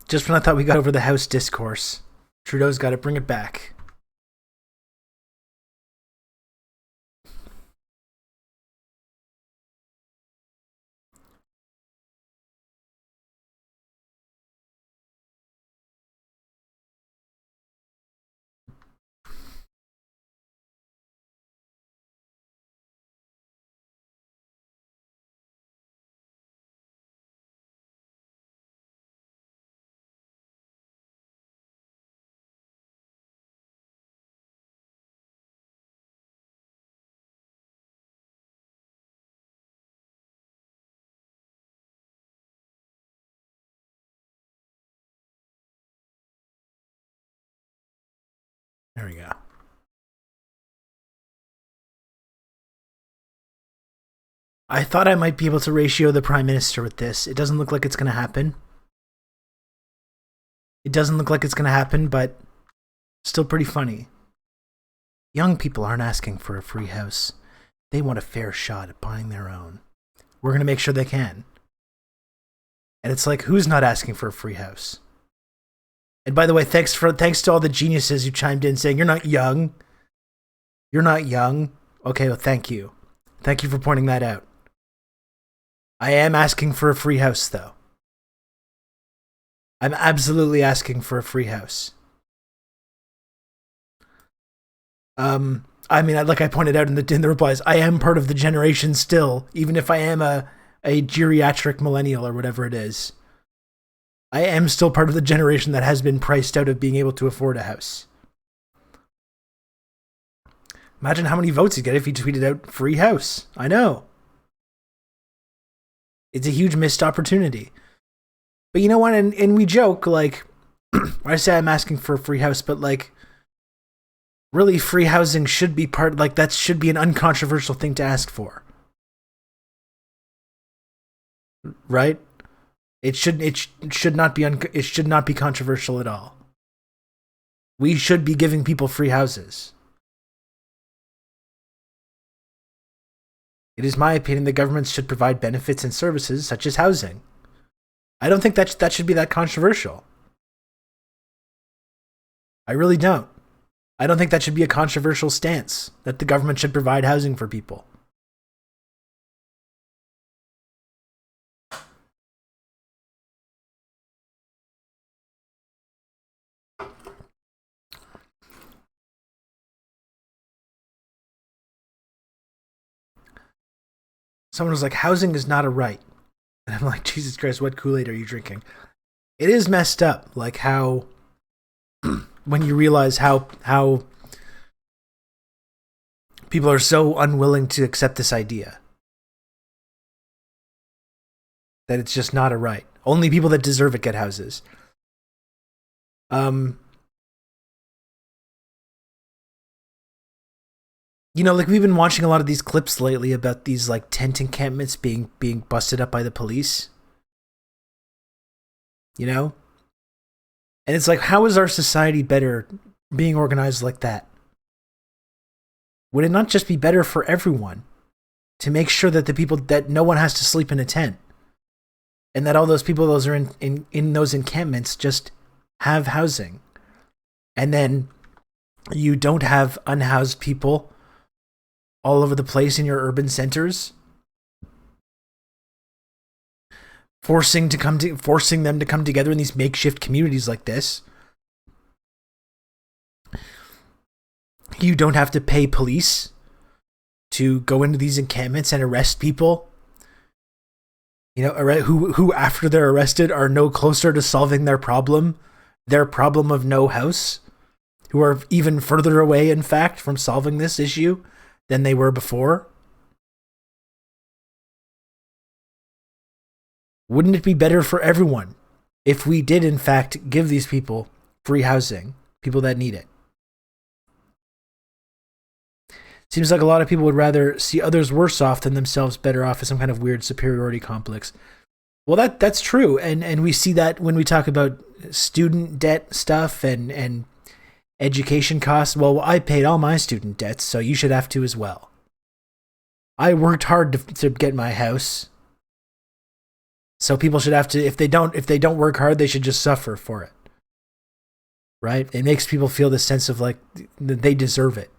Just when I thought we got over the house discourse, Trudeau's got to bring it back. There we go. I thought I might be able to ratio the Prime Minister with this. It doesn't look like it's going to happen. It doesn't look like it's going to happen, but still pretty funny. Young people aren't asking for a free house. They want a fair shot at buying their own. We're going to make sure they can. And it's like, who's not asking for a free house? And by the way, thanks to all the geniuses who chimed in saying, you're not young. You're not young. Okay, well, thank you. Thank you for pointing that out. I am asking for a free house, though. I'm absolutely asking for a free house. I mean, like I pointed out in the replies, I am part of the generation still, even if I am a geriatric millennial or whatever it is. I am still part of the generation that has been priced out of being able to afford a house. Imagine how many votes he'd get if he tweeted out free house. I know. It's a huge missed opportunity. But you know what? And we joke, like, I say I'm asking for a free house, but like, really free housing should be part, like, that should be an uncontroversial thing to ask for. Right? It should not be controversial at all. We should be giving people free houses. It is my opinion that governments should provide benefits and services such as housing. I don't think that should be that controversial. I really don't. I don't think that should be a controversial stance, that the government should provide housing for people. Someone was like, housing is not a right. And I'm like, Jesus Christ, what Kool-Aid are you drinking? It is messed up, like how, when you realize how people are so unwilling to accept this idea. That it's just not a right. Only people that deserve it get houses. You know, like we've been watching a lot of these clips lately about these like tent encampments being busted up by the police. You know? And it's like, how is our society better being organized like that? Would it not just be better for everyone to make sure that the people, that no one has to sleep in a tent, and that all those people those are in those encampments just have housing, and then you don't have unhoused people all over the place in your urban centers, forcing them to come together in these makeshift communities like this. You don't have to pay police to go into these encampments and arrest people. You know, who after they're arrested are no closer to solving their problem of no house, who are even further away, in fact, from solving this issue than they were before. Wouldn't it be better for everyone if we did, in fact, give these people free housing, people that need it? Seems like a lot of people would rather see others worse off than themselves better off, as some kind of weird superiority complex. Well, that's true, and we see that when we talk about student debt stuff and education costs. Well, I paid all my student debts, so you should have to as well. I worked hard to get my house. So people should have to, if they don't work hard, they should just suffer for it. Right? It makes people feel this sense of like they deserve it.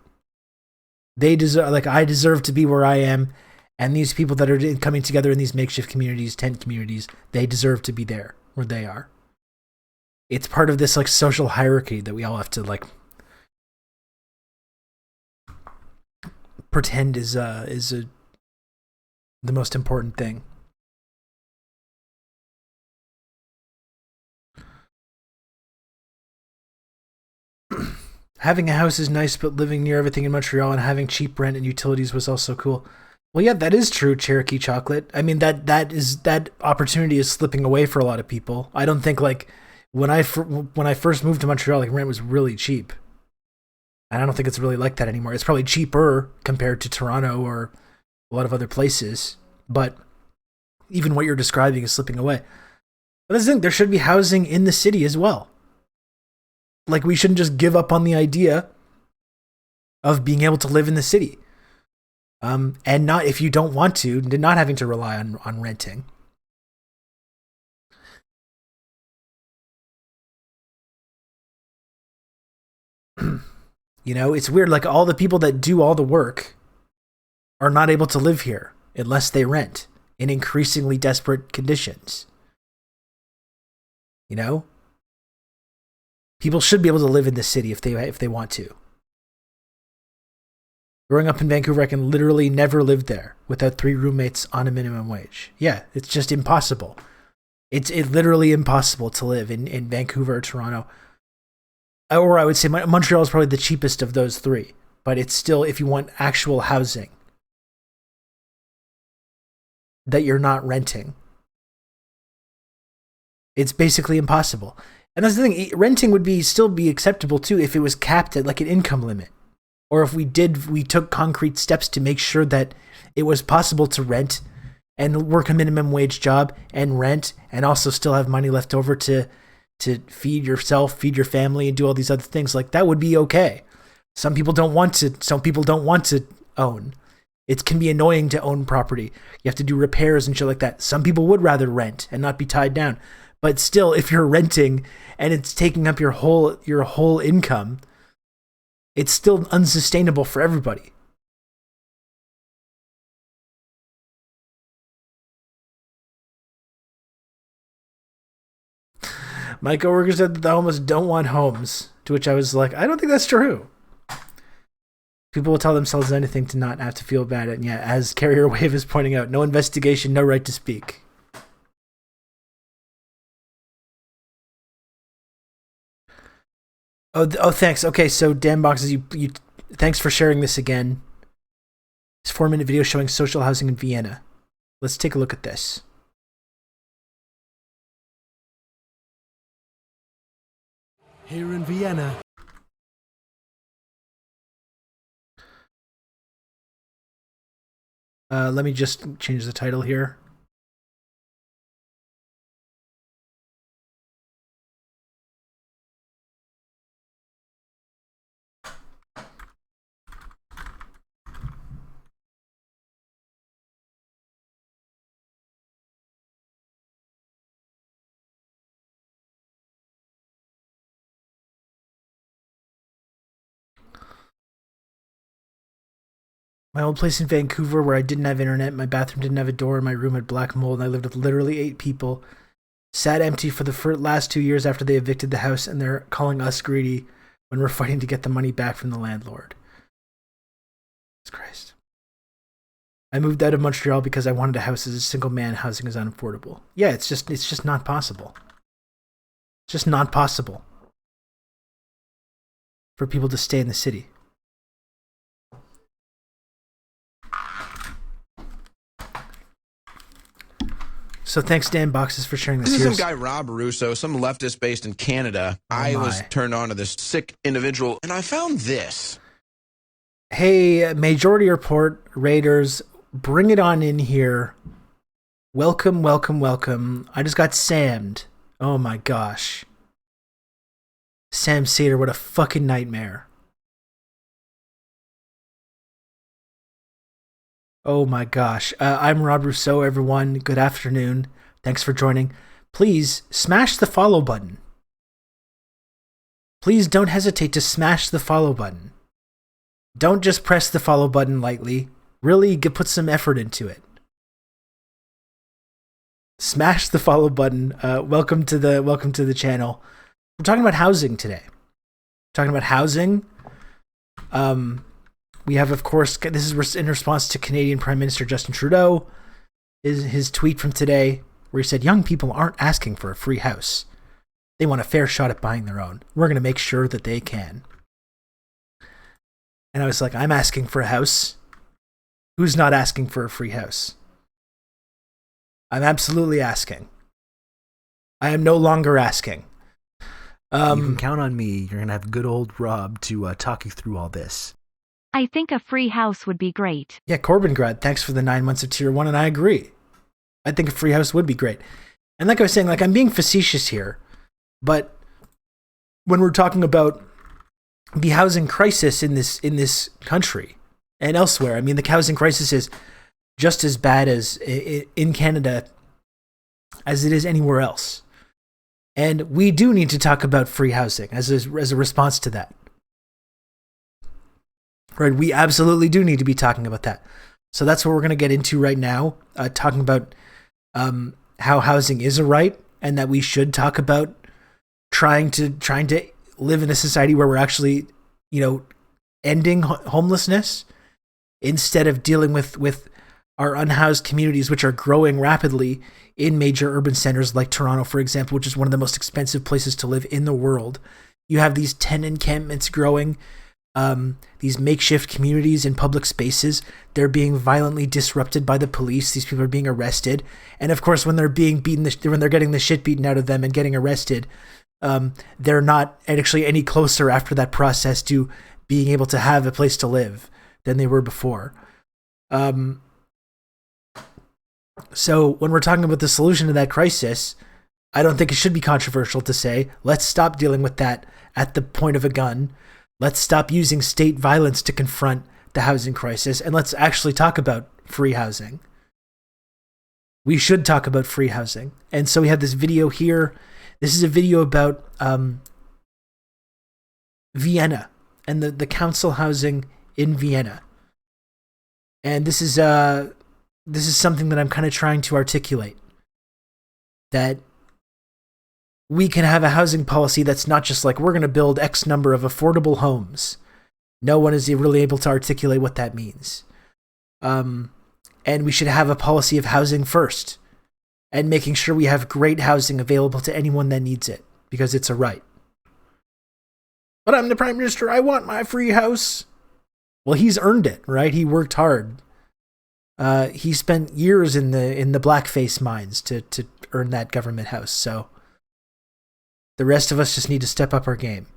They deserve, like, I deserve to be where I am, and these people that are coming together in these makeshift communities, tent communities, they deserve to be there where they are. It's part of this like social hierarchy that we all have to like pretend is the most important thing. Having a house is nice, but living near everything in Montreal and having cheap rent and utilities was also cool. Well, yeah, that is true, Cherokee Chocolate. I mean, that opportunity is slipping away for a lot of people. I don't think, like, when I first moved to Montreal, like, rent was really cheap. And I don't think it's really like that anymore. It's probably cheaper compared to Toronto or a lot of other places. But even what you're describing is slipping away. But that's the thing, there should be housing in the city as well. Like, we shouldn't just give up on the idea of being able to live in the city. And not, if you don't want to, not having to rely on renting. You know, it's weird. Like, all the people that do all the work are not able to live here unless they rent in increasingly desperate conditions. You know? People should be able to live in the city if they want to. Growing up in Vancouver, I can literally never live there without 3 roommates on a minimum wage. Yeah, it's just impossible. It's literally impossible to live in Vancouver or Toronto. Or I would say Montreal is probably the cheapest of those 3. But it's still, if you want actual housing that you're not renting, it's basically impossible. And that's the thing, renting would still be acceptable too if it was capped at like an income limit. Or if we took concrete steps to make sure that it was possible to rent and work a minimum wage job and rent and also still have money left over to feed yourself, feed your family, and do all these other things. Like, that would be okay. Some people don't want to own. It can be annoying to own property. You have to do repairs and shit like that. Some people would rather rent and not be tied down. But still, if you're renting and it's taking up your whole income, it's still unsustainable for everybody. My coworker said that the homeless don't want homes, to which I was like, I don't think that's true. People will tell themselves anything to not have to feel bad. And yeah, as Carrier Wave is pointing out, no investigation, no right to speak. Oh, thanks. Okay, so Dan Boxes, you thanks for sharing this again. This 4-minute video showing social housing in Vienna. Let's take a look at this. Here in Vienna. Let me just change the title here. My old place in Vancouver, where I didn't have internet, my bathroom didn't have a door, and my room had black mold, and I lived with literally 8 people. Sat empty for the last 2 years after they evicted the house, and they're calling us greedy when we're fighting to get the money back from the landlord. Jesus Christ. I moved out of Montreal because I wanted a house as a single man. Housing is unaffordable. Yeah, it's just not possible. It's just not possible for people to stay in the city. So thanks, Dan Boxes, for sharing this. This is some guy, Rob Russo, some leftist based in Canada. I was turned on to this sick individual, and I found this. Hey, Majority Report Raiders, bring it on in here. Welcome, welcome, welcome. I just got Sammed. Oh my gosh. Sam Seder, what a fucking nightmare. Oh my gosh. I'm Rob Rousseau, everyone. Good afternoon. Thanks for joining. Please smash the follow button. Please don't hesitate to smash the follow button. Don't just press the follow button lightly. Really put some effort into it. Smash the follow button. Welcome to the channel. We're talking about housing today. Talking about housing. We have, of course, this is in response to Canadian Prime Minister Justin Trudeau. His tweet from today, where he said, "Young people aren't asking for a free house. They want a fair shot at buying their own. We're going to make sure that they can." And I was like, I'm asking for a house. Who's not asking for a free house? I'm absolutely asking. I am no longer asking. You can count on me. You're going to have good old Rob to talk you through all this. I think a free house would be great. Yeah, Corbingrad, thanks for the 9 months of Tier 1, and I agree. I think a free house would be great. And like I was saying, like, I'm being facetious here, but when we're talking about the housing crisis in this country and elsewhere, I mean, the housing crisis is just as bad as in Canada as it is anywhere else. And we do need to talk about free housing as a response to that. Right? We absolutely do need to be talking about that. So that's what we're going to get into right now, talking about how housing is a right and that we should talk about trying to live in a society where we're actually, ending homelessness instead of dealing with our unhoused communities, which are growing rapidly in major urban centers like Toronto, for example, which is one of the most expensive places to live in the world. You have these tent encampments growing, these makeshift communities in public spaces. They're being violently disrupted by the police. These people are being arrested. And of course, when they're being beaten, when they're getting the shit beaten out of them and getting arrested, they're not actually any closer after that process to being able to have a place to live than they were before. So when we're talking about the solution to that crisis, I don't think it should be controversial to say, let's stop dealing with that at the point of a gun. Let's stop using state violence to confront the housing crisis, and let's actually talk about free housing. We should talk about free housing. And so we have this video here. This is a video about Vienna and the council housing in Vienna. And this is something that I'm kind of trying to articulate. That we can have a housing policy that's not just like, we're going to build X number of affordable homes. No one is really able to articulate what that means. And we should have a policy of housing first and making sure we have great housing available to anyone that needs it, because it's a right. But I'm the Prime Minister. I want my free house. Well, he's earned it, right? He worked hard. He spent years in the blackface mines to earn that government house. So the rest of us just need to step up our game.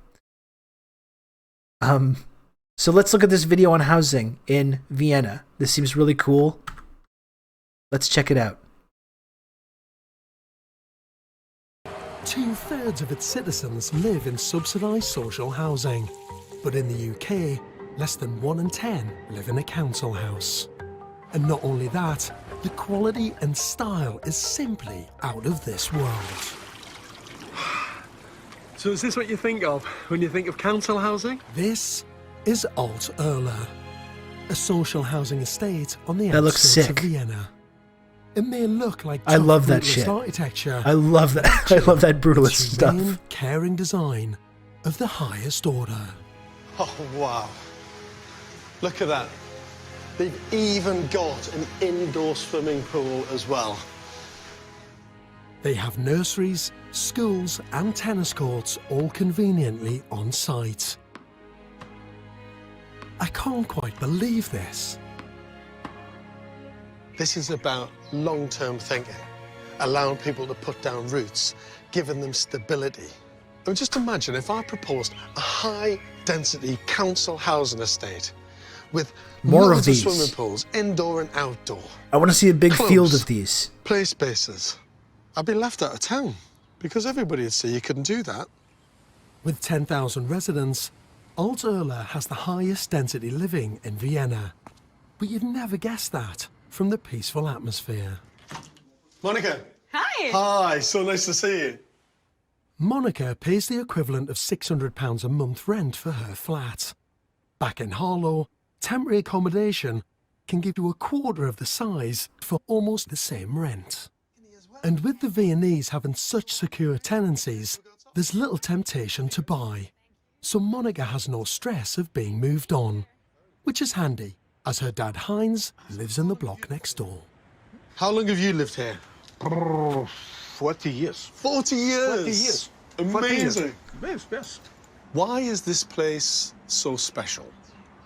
So let's look at this video on housing in Vienna. This seems really cool. Let's check it out. 2/3 of its citizens live in subsidised social housing. But in the UK, less than 1 in 10 live in a council house. And not only that, the quality and style is simply out of this world. So is this what you think of when you think of council housing? This is Alt Erla, a social housing estate on the That looks outskirts sick. of Vienna. It may look like I love that brutalist shit. architecture. I love that. I love that brutalist It's stuff. serene, caring design of the highest order. Oh, wow. Look at that. They've even got an indoor swimming pool as well. They have nurseries, schools and tennis courts all conveniently on site. I can't quite believe this. This is about long-term thinking, allowing people to put down roots, giving them stability. I mean, just imagine if I proposed a high-density council housing estate with More of loads these. swimming pools, indoor and outdoor. I want to see a big Close. field of these. Play spaces. I'd be left out of town because everybody would say you couldn't do that. With 10,000 residents, Alt Erla has the highest density living in Vienna. But you'd never guess that from the peaceful atmosphere. Monica. Hi. Hi. Hi, so nice to see you. Monica pays the equivalent of £600 a month rent for her flat. Back in Harlow, temporary accommodation can give you a quarter of the size for almost the same rent. And with the Viennese having such secure tenancies, there's little temptation to buy. So Monica has no stress of being moved on, which is handy, as her dad Heinz lives in the block next door. How long have you lived here? 40 years. 40 years? 40 years. Amazing. 40 years. Yes. Why is this place so special?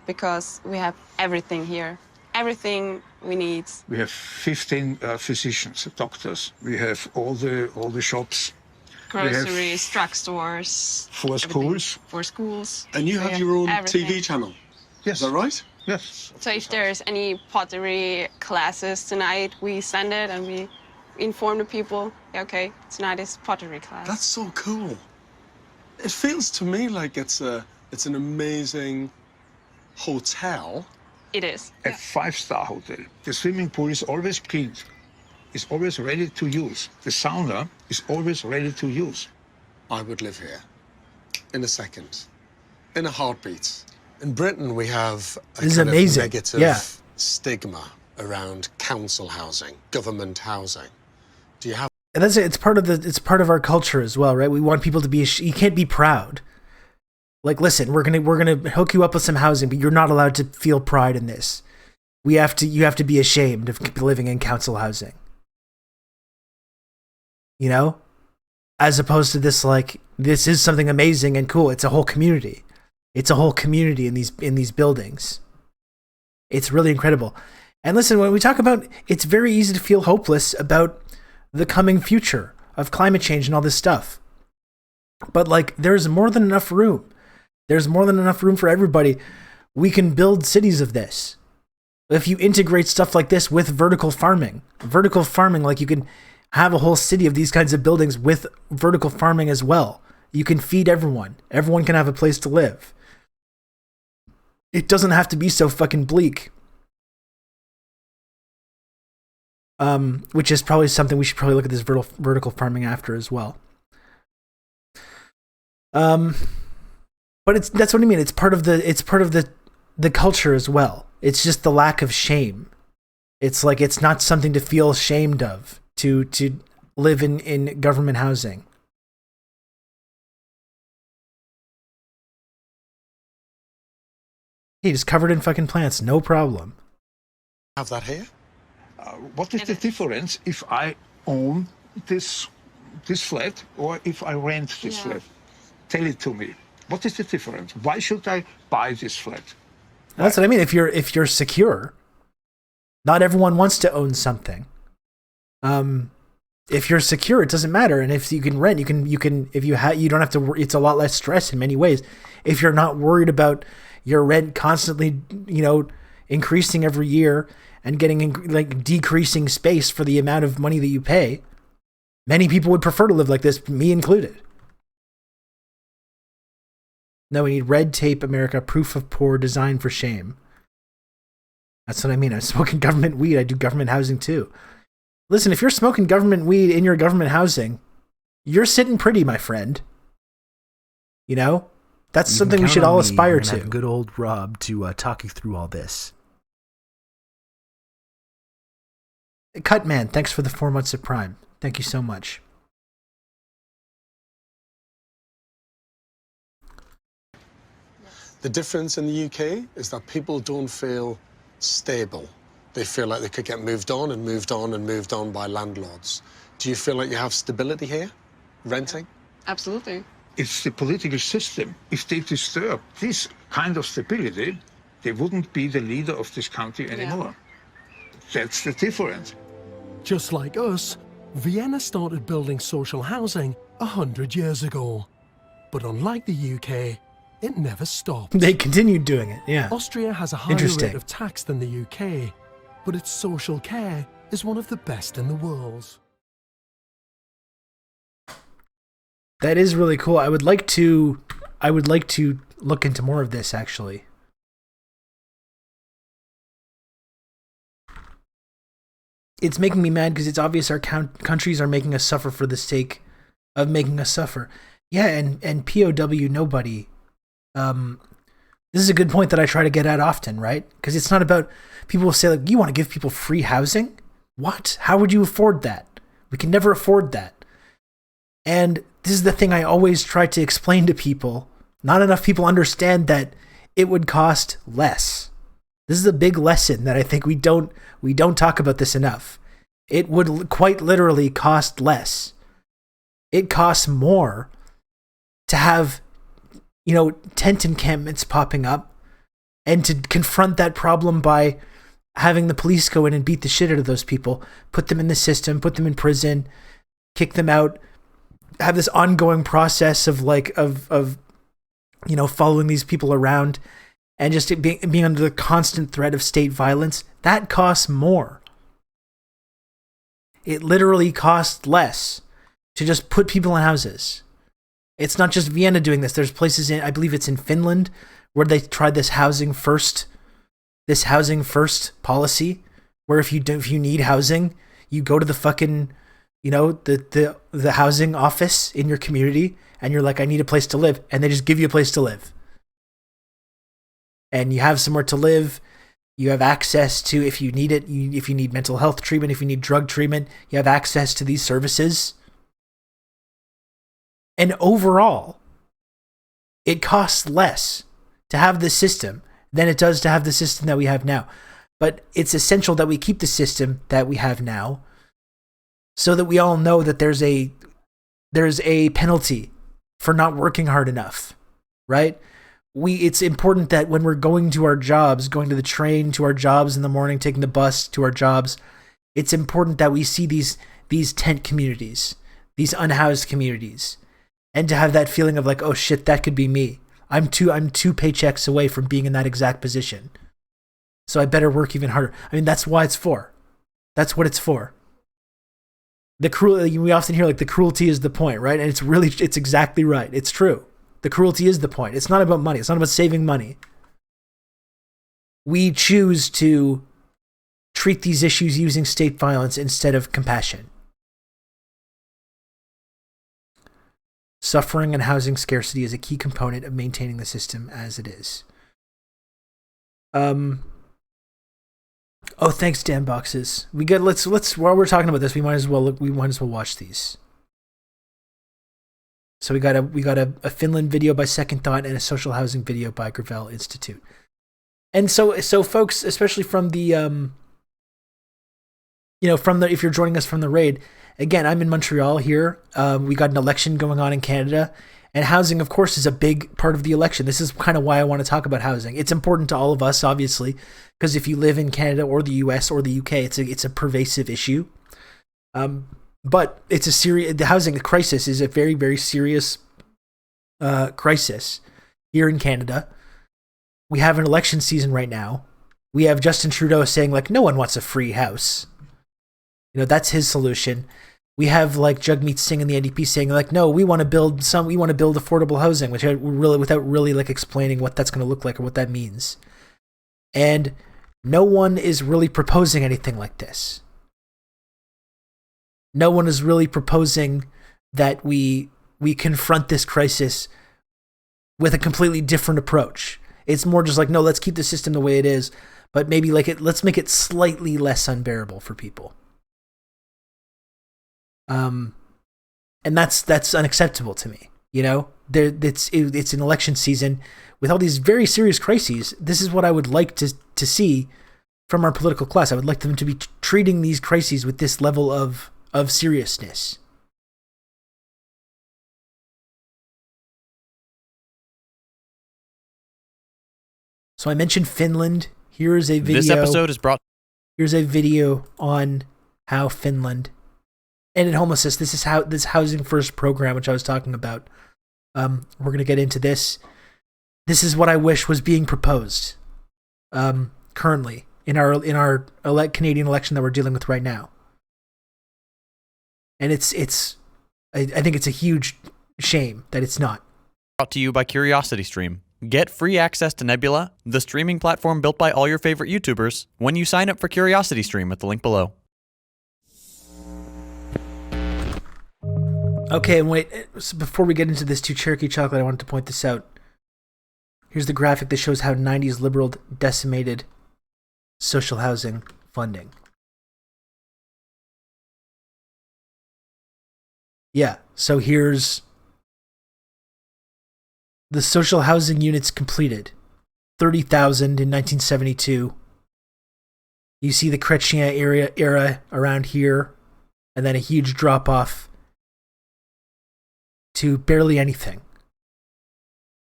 Because we have everything here. Everything we need. We have 15 physicians, doctors. We have all the shops. Groceries, drugstores. 4 schools. 4 schools. And you have your own TV channel? Yes. Is that right? Yes. So if there's any pottery classes tonight, we send it and we inform the people, okay, tonight is pottery class. That's so cool. It feels to me like it's an amazing hotel. It is. A 5-star hotel. The swimming pool is always cleaned. It's always ready to use. The sauna is always ready to use. I would live here in a second, in a heartbeat. In Britain, we have a This is kind amazing. of negative Yeah. stigma around council housing, government housing. Do you have? And that's it. It's part of our culture as well, right? We want people to be. You can't be proud. Like, listen, we're gonna hook you up with some housing, but you're not allowed to feel pride in this. You have to be ashamed of living in council housing. You know, as opposed to this, like, this is something amazing and cool. It's a whole community. It's a whole community in these buildings. It's really incredible. And listen, when we talk about, it's very easy to feel hopeless about the coming future of climate change and all this stuff. But like, there's more than enough room. There's more than enough room for everybody. We can build cities of this. If you integrate stuff like this with vertical farming, like you can have a whole city of these kinds of buildings with vertical farming as well. You can feed everyone. Everyone can have a place to live. It doesn't have to be so fucking bleak. Which is probably something we should probably look at this vertical farming after as well. But that's what I mean. It's part of the culture as well. It's just the lack of shame. It's like, it's not something to feel ashamed of to live in government housing. He's covered in fucking plants, no problem. Have that here? What is the difference if I own this flat or if I rent this flat? Tell it to me. What is the difference? Why should I buy this flat? That's what I mean. If you're secure, not everyone wants to own something. If you're secure, it doesn't matter. And if you can rent, you can if you don't have to worry. It's a lot less stress in many ways. If you're not worried about your rent constantly, increasing every year and getting decreasing space for the amount of money that you pay, many people would prefer to live like this, me included. No, we need red tape, America, proof of poor, design for shame. That's what I mean. I'm smoking government weed. I do government housing too. Listen, if you're smoking government weed in your government housing, you're sitting pretty, my friend. That's something we should all aspire to. Have good old Rob to talk you through all this. Cut Man, thanks for the 4 months of Prime. Thank you so much. The difference in the UK is that people don't feel stable. They feel like they could get moved on and moved on and moved on by landlords. Do you feel like you have stability here, renting? Absolutely. It's the political system. If they disturb this kind of stability, they wouldn't be the leader of this country anymore. That's the difference. Just like us, Vienna started building social housing 100 years ago. But unlike the UK, it never stopped. They continued doing it, yeah. Austria has a higher rate of tax than the UK, but its social care is one of the best in the world. That is really cool. I would like to look into more of this, actually. it's making me mad because it's obvious our countries are making us suffer for the sake of making us suffer. Yeah, and POW nobody. This is a good point that I try to get at often, right? Because it's not about, people will say, like, you want to give people free housing? What? How would you afford that? We can never afford that. And this is the thing I always try to explain to people. Not enough people understand that it would cost less. This is a big lesson that I think we don't talk about this enough. It would quite literally cost less. It costs more to have, tent encampments popping up and to confront that problem by having the police go in and beat the shit out of those people, put them in the system, put them in prison, kick them out, have this ongoing process of following these people around and just being under the constant threat of state violence. That costs more. It literally costs less to just put people in houses. It's not just Vienna doing this. There's places I believe it's in Finland, where they tried this housing first policy, where if you need housing, you go to the fucking, the housing office in your community, and you're like, I need a place to live, and they just give you a place to live. And you have somewhere to live. You have access to, if you need it, if you need mental health treatment, if you need drug treatment, you have access to these services. And overall, it costs less to have this system than it does to have the system that we have now. But it's essential that we keep the system that we have now so that we all know that there's a penalty for not working hard enough, right? It's important that when we're going to our jobs, going to the train, to our jobs in the morning, taking the bus to our jobs, it's important that we see these tent communities, these unhoused communities, and to have that feeling of like, oh shit, that could be me. I'm two paychecks away from being in that exact position. So I better work even harder. I mean, that's why it's for. That's what it's for. We often hear like the cruelty is the point, right? And it's exactly right. It's true. The cruelty is the point. It's not about money. It's not about saving money. We choose to treat these issues using state violence instead of compassion. Suffering and housing scarcity is a key component of maintaining the system as it is. Oh, thanks, Dan Boxes. Let's while we're talking about this, we might as well watch these. So we got a Finland video by Second Thought and a social housing video by Gravel Institute. And so folks, especially from the if you're joining us from the raid, again, I'm in Montreal here. We got an election going on in Canada, and housing, of course, is a big part of the election. This is kind of why I want to talk about housing. It's important to all of us, obviously, because if you live in Canada or the US or the UK, it's a pervasive issue. But the housing crisis is a very, very serious crisis here in Canada. We have an election season right now. We have Justin Trudeau saying like, no one wants a free house. That's his solution. We have like Jagmeet Singh and the NDP saying like, no, we want to build affordable housing, which without really like explaining what that's going to look like or what that means. And no one is really proposing anything like this. No one is really proposing that we confront this crisis with a completely different approach. It's more just like, no, let's keep the system the way it is, but maybe let's make it slightly less unbearable for people. And that's unacceptable to me. It's an election season with all these very serious crises. This is what I would like to see from our political class. I would like them to be treating these crises with this level of seriousness. So I mentioned Finland. Here's a video. This episode is brought. Here's a video on how Finland ended homelessness. This is how this Housing First program, which I was talking about. We're gonna get into this. This is what I wish was being proposed currently in our Canadian election that we're dealing with right now. And I think it's a huge shame that it's not. Brought to you by CuriosityStream. Get free access to Nebula, the streaming platform built by all your favorite YouTubers, when you sign up for CuriosityStream at the link below. Okay, and wait, so before we get into this to Cherokee Chocolate, I wanted to point this out. Here's the graphic that shows how 90s liberal decimated social housing funding. Yeah, so here's the social housing units completed. 30,000 in 1972. You see the Chrétien era around here, and then a huge drop-off to barely anything,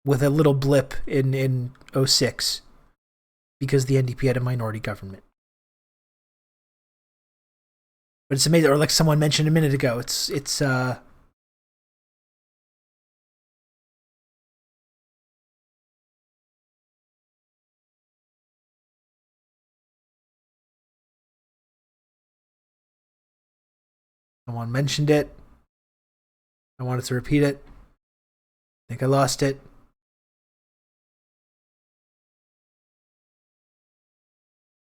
with a little blip in 06, because the NDP had a minority government. But it's amazing, or like someone mentioned a minute ago, it's someone mentioned it. I wanted to repeat it. I think I lost it.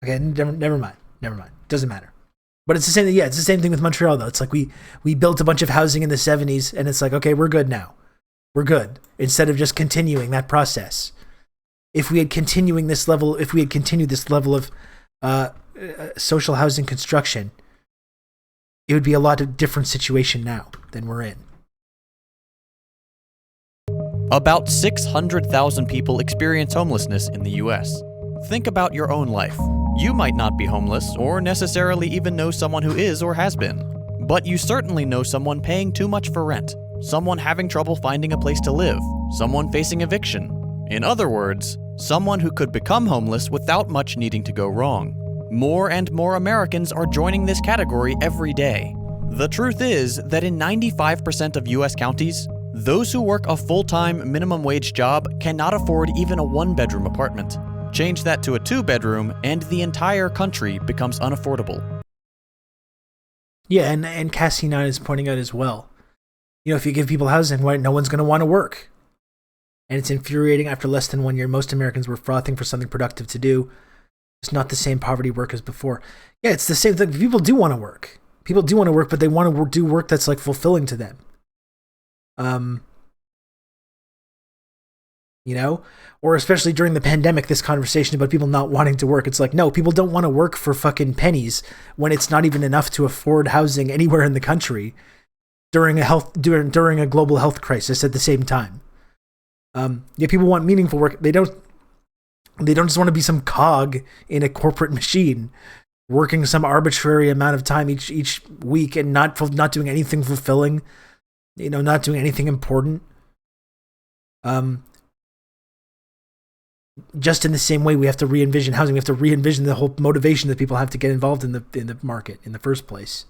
Okay, never mind. Doesn't matter. But it's the same. Yeah, it's the same thing with Montreal, though. It's like we built a bunch of housing in the 70s, and it's like, okay, we're good now. We're good. Instead of just continuing that process. If we had continued this level of social housing construction, it would be a lot of different situation now than we're in. About 600,000 people experience homelessness in the US. Think about your own life. You might not be homeless or necessarily even know someone who is or has been. But you certainly know someone paying too much for rent, someone having trouble finding a place to live, someone facing eviction. In other words, someone who could become homeless without much needing to go wrong. More and more Americans are joining this category every day. The truth is that in 95% of US counties, those who work a full-time minimum wage job cannot afford even a one-bedroom apartment. Change that to a two-bedroom, and the entire country becomes unaffordable. Yeah, and Cassie 9 is pointing out as well. You know, if you give people housing, right, no one's going to want to work. And it's infuriating. After less than 1 year, most Americans were frothing for something productive to do. It's not the same poverty work as before. Yeah, it's the same thing. People do want to work. People do want to work, but they want to do work that's like fulfilling to them. You know, or especially during the pandemic, this conversation about people not wanting to work. It's like, no, people don't want to work for fucking pennies when it's not even enough to afford housing anywhere in the country during a global health crisis at the same time. Yeah, people want meaningful work. They don't just want to be some cog in a corporate machine working some arbitrary amount of time each week and not doing anything fulfilling, you know, not doing anything important. Just in the same way we have to re-envision housing, we have to re-envision the whole motivation that people have to get involved in the market in the first place.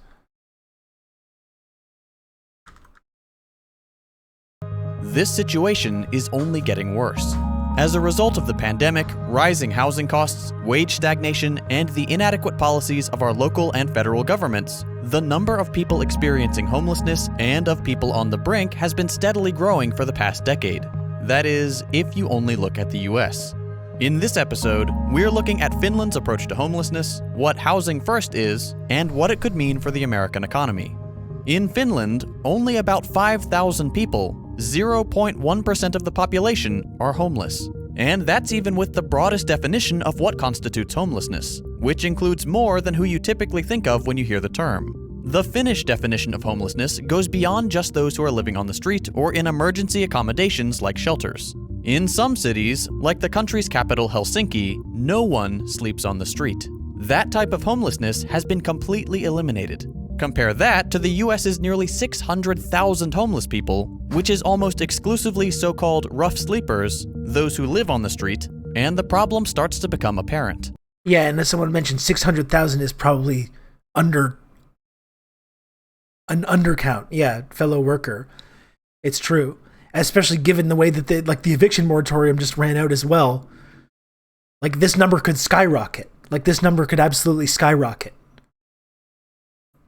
This situation is only getting worse. As a result of the pandemic, rising housing costs, wage stagnation, and the inadequate policies of our local and federal governments, the number of people experiencing homelessness and of people on the brink has been steadily growing for the past decade. That is, if you only look at the US. In this episode, we're looking at Finland's approach to homelessness, what housing first is, and what it could mean for the American economy. In Finland, only about 5,000 people, 0.1% of the population, are homeless. And that's even with the broadest definition of what constitutes homelessness, which includes more than who you typically think of when you hear the term. The Finnish definition of homelessness goes beyond just those who are living on the street or in emergency accommodations like shelters. In some cities, like the country's capital Helsinki, no one sleeps on the street. That type of homelessness has been completely eliminated. Compare that to the US's nearly 600,000 homeless people, which is almost exclusively so-called rough sleepers, those who live on the street, and the problem starts to become apparent. Yeah, and as someone mentioned, 600,000 is probably an undercount. Yeah, fellow worker. It's true. Especially given the way that the eviction moratorium just ran out as well. Like, this number could skyrocket. Like, this number could absolutely skyrocket.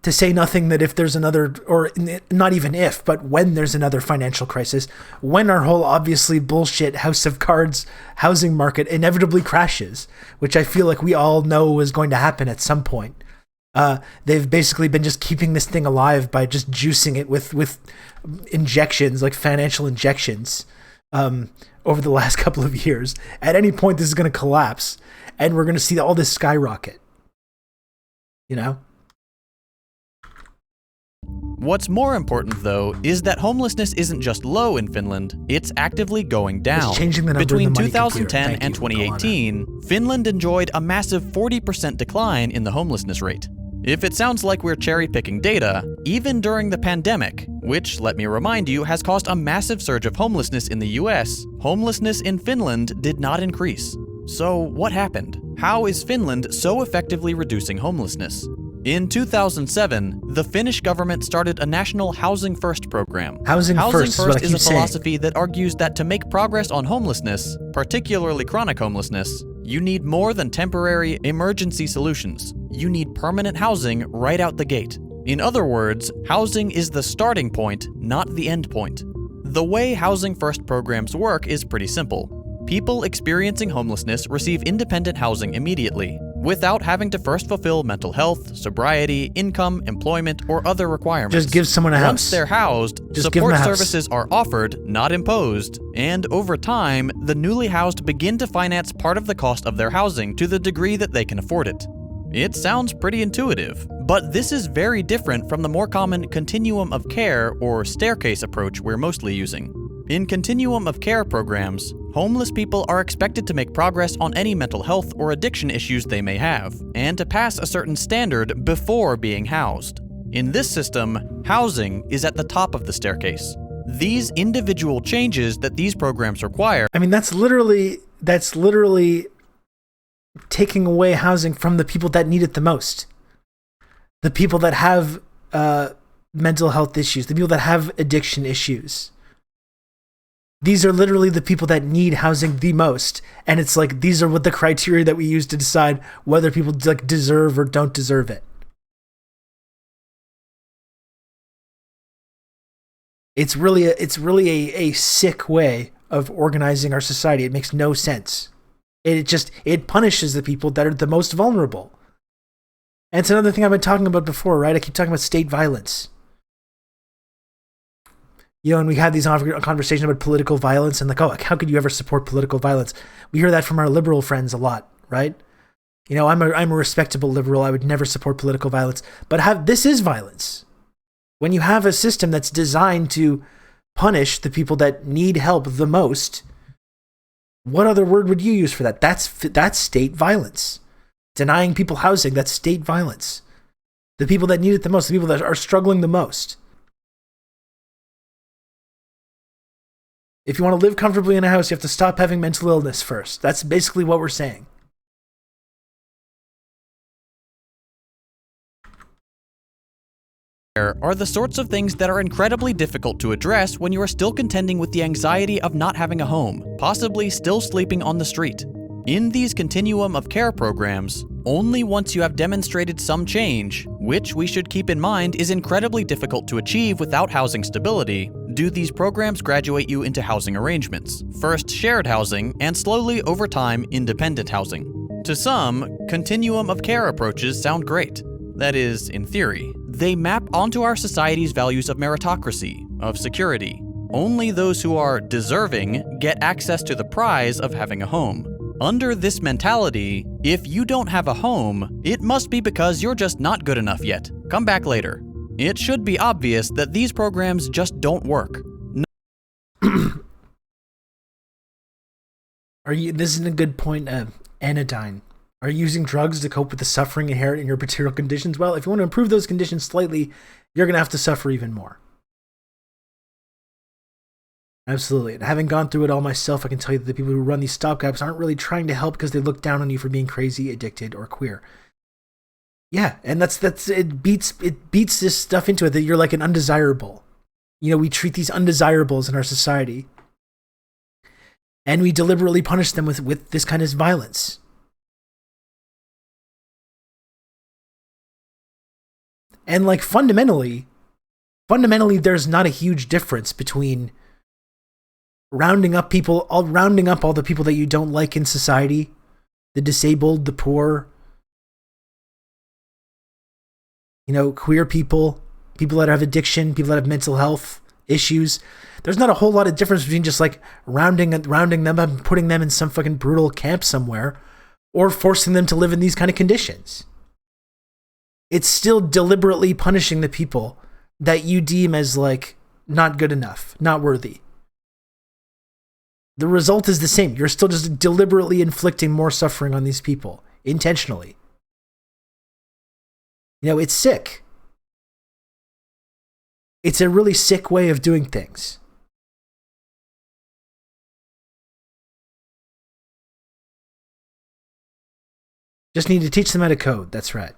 To say nothing that if there's another, or not even if, but when there's another financial crisis, when our whole obviously bullshit House of Cards housing market inevitably crashes, which I feel like we all know is going to happen at some point. They've basically been just keeping this thing alive by just juicing it with injections, like financial injections, over the last couple of years. At any point, this is going to collapse, and we're going to see all this skyrocket. You know? What's more important, though, is that homelessness isn't just low in Finland, it's actively going down. It's changing the number Between in the money 2010 computer. and 2018, Finland enjoyed a massive 40% decline in the homelessness rate. If it sounds like we're cherry-picking data, even during the pandemic, which, let me remind you, has caused a massive surge of homelessness in the US, homelessness in Finland did not increase. So what happened? How is Finland so effectively reducing homelessness? In 2007, the Finnish government started a national Housing First program. Housing First is a philosophy that argues that to make progress on homelessness, particularly chronic homelessness, you need more than temporary emergency solutions. You need permanent housing right out the gate. In other words, housing is the starting point, not the end point. The way Housing First programs work is pretty simple. People experiencing homelessness receive independent housing immediately, without having to first fulfill mental health, sobriety, income, employment, or other requirements. Just give someone a house. Once they're housed, support services are offered, not imposed, and over time, the newly housed begin to finance part of the cost of their housing to the degree that they can afford it. It sounds pretty intuitive, but this is very different from the more common continuum of care or staircase approach we're mostly using. In continuum of care programs, homeless people are expected to make progress on any mental health or addiction issues they may have, and to pass a certain standard before being housed. In this system, housing is at the top of the staircase. These individual changes that these programs require— I mean, that's literally taking away housing from the people that need it the most. The people that have mental health issues, the people that have addiction issues. These are literally the people that need housing the most. And it's like, these are what the criteria that we use to decide whether people like deserve or don't deserve it. It's really a sick way of organizing our society. It makes no sense. It punishes the people that are the most vulnerable. And it's another thing I've been talking about before, right? I keep talking about state violence. You know, and we had these conversations about political violence and like, oh, how could you ever support political violence? We hear that from our liberal friends a lot, right? You know, I'm a respectable liberal. I would never support political violence. But this is violence. When you have a system that's designed to punish the people that need help the most, what other word would you use for that? That's state violence. Denying people housing, that's state violence. The people that need it the most, the people that are struggling the most. If you want to live comfortably in a house, you have to stop having mental illness first. That's basically what we're saying. Are the sorts of things that are incredibly difficult to address when you are still contending with the anxiety of not having a home, possibly still sleeping on the street. In these continuum of care programs, only once you have demonstrated some change, which we should keep in mind is incredibly difficult to achieve without housing stability, do these programs graduate you into housing arrangements. First shared housing, and slowly over time independent housing. To some, continuum of care approaches sound great. That is, in theory. They map onto our society's values of meritocracy, of security. Only those who are deserving get access to the prize of having a home. Under this mentality, if you don't have a home, it must be because you're just not good enough yet. Come back later. It should be obvious that these programs just don't work. This is a good point, Anodyne. Are you using drugs to cope with the suffering inherent in your material conditions? Well, if you want to improve those conditions slightly, you're going to have to suffer even more. Absolutely. And having gone through it all myself, I can tell you that the people who run these stopgaps aren't really trying to help because they look down on you for being crazy, addicted, or queer. Yeah, and it beats this stuff into it that you're like an undesirable. You know, we treat these undesirables in our society. And we deliberately punish them with this kind of violence. And like fundamentally, there's not a huge difference between rounding up all the people that you don't like in society, the disabled, the poor, queer people, people that have addiction, people that have mental health issues. There's not a whole lot of difference between just like rounding them up and putting them in some fucking brutal camp somewhere or forcing them to live in these kind of conditions. It's still deliberately punishing the people that you deem as like not good enough, not worthy. The result is the same. You're still just deliberately inflicting more suffering on these people, intentionally. It's sick. It's a really sick way of doing things. Just need to teach them how to code, that's right.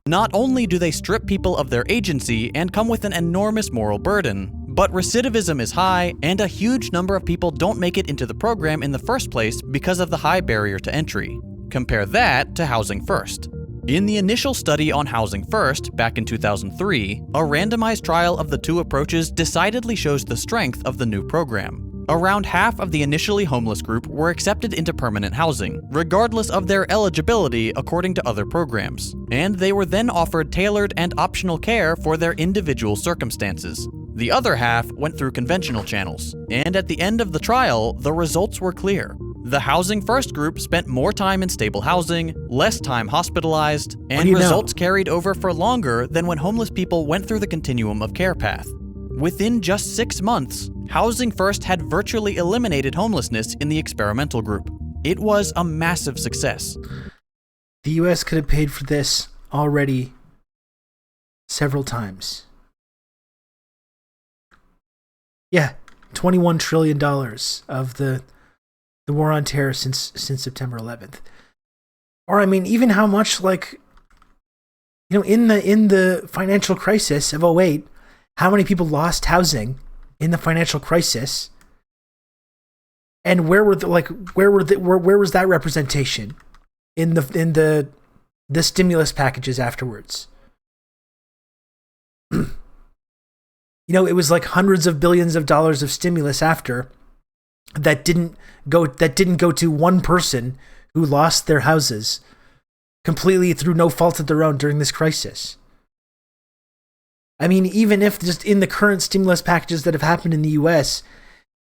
Not only do they strip people of their agency and come with an enormous moral burden, but recidivism is high and a huge number of people don't make it into the program in the first place because of the high barrier to entry. Compare that to Housing First. In the initial study on Housing First, back in 2003, a randomized trial of the two approaches decidedly shows the strength of the new program. Around half of the initially homeless group were accepted into permanent housing, regardless of their eligibility according to other programs, and they were then offered tailored and optional care for their individual circumstances. The other half went through conventional channels, and at the end of the trial, the results were clear. The Housing First group spent more time in stable housing, less time hospitalized, and results carried over for longer than when homeless people went through the continuum of care path. Within just 6 months, Housing First had virtually eliminated homelessness in the experimental group. It was a massive success. The US could have paid for this already several times. Yeah, $21 trillion of the war on terror since September 11th. Or I mean, even how much in the financial crisis of 2008, how many people lost housing in the financial crisis, and where was that representation in the stimulus packages afterwards? It was like hundreds of billions of dollars of stimulus after that didn't go to one person who lost their houses completely through no fault of their own during this crisis. I mean, even if just in the current stimulus packages that have happened in the US,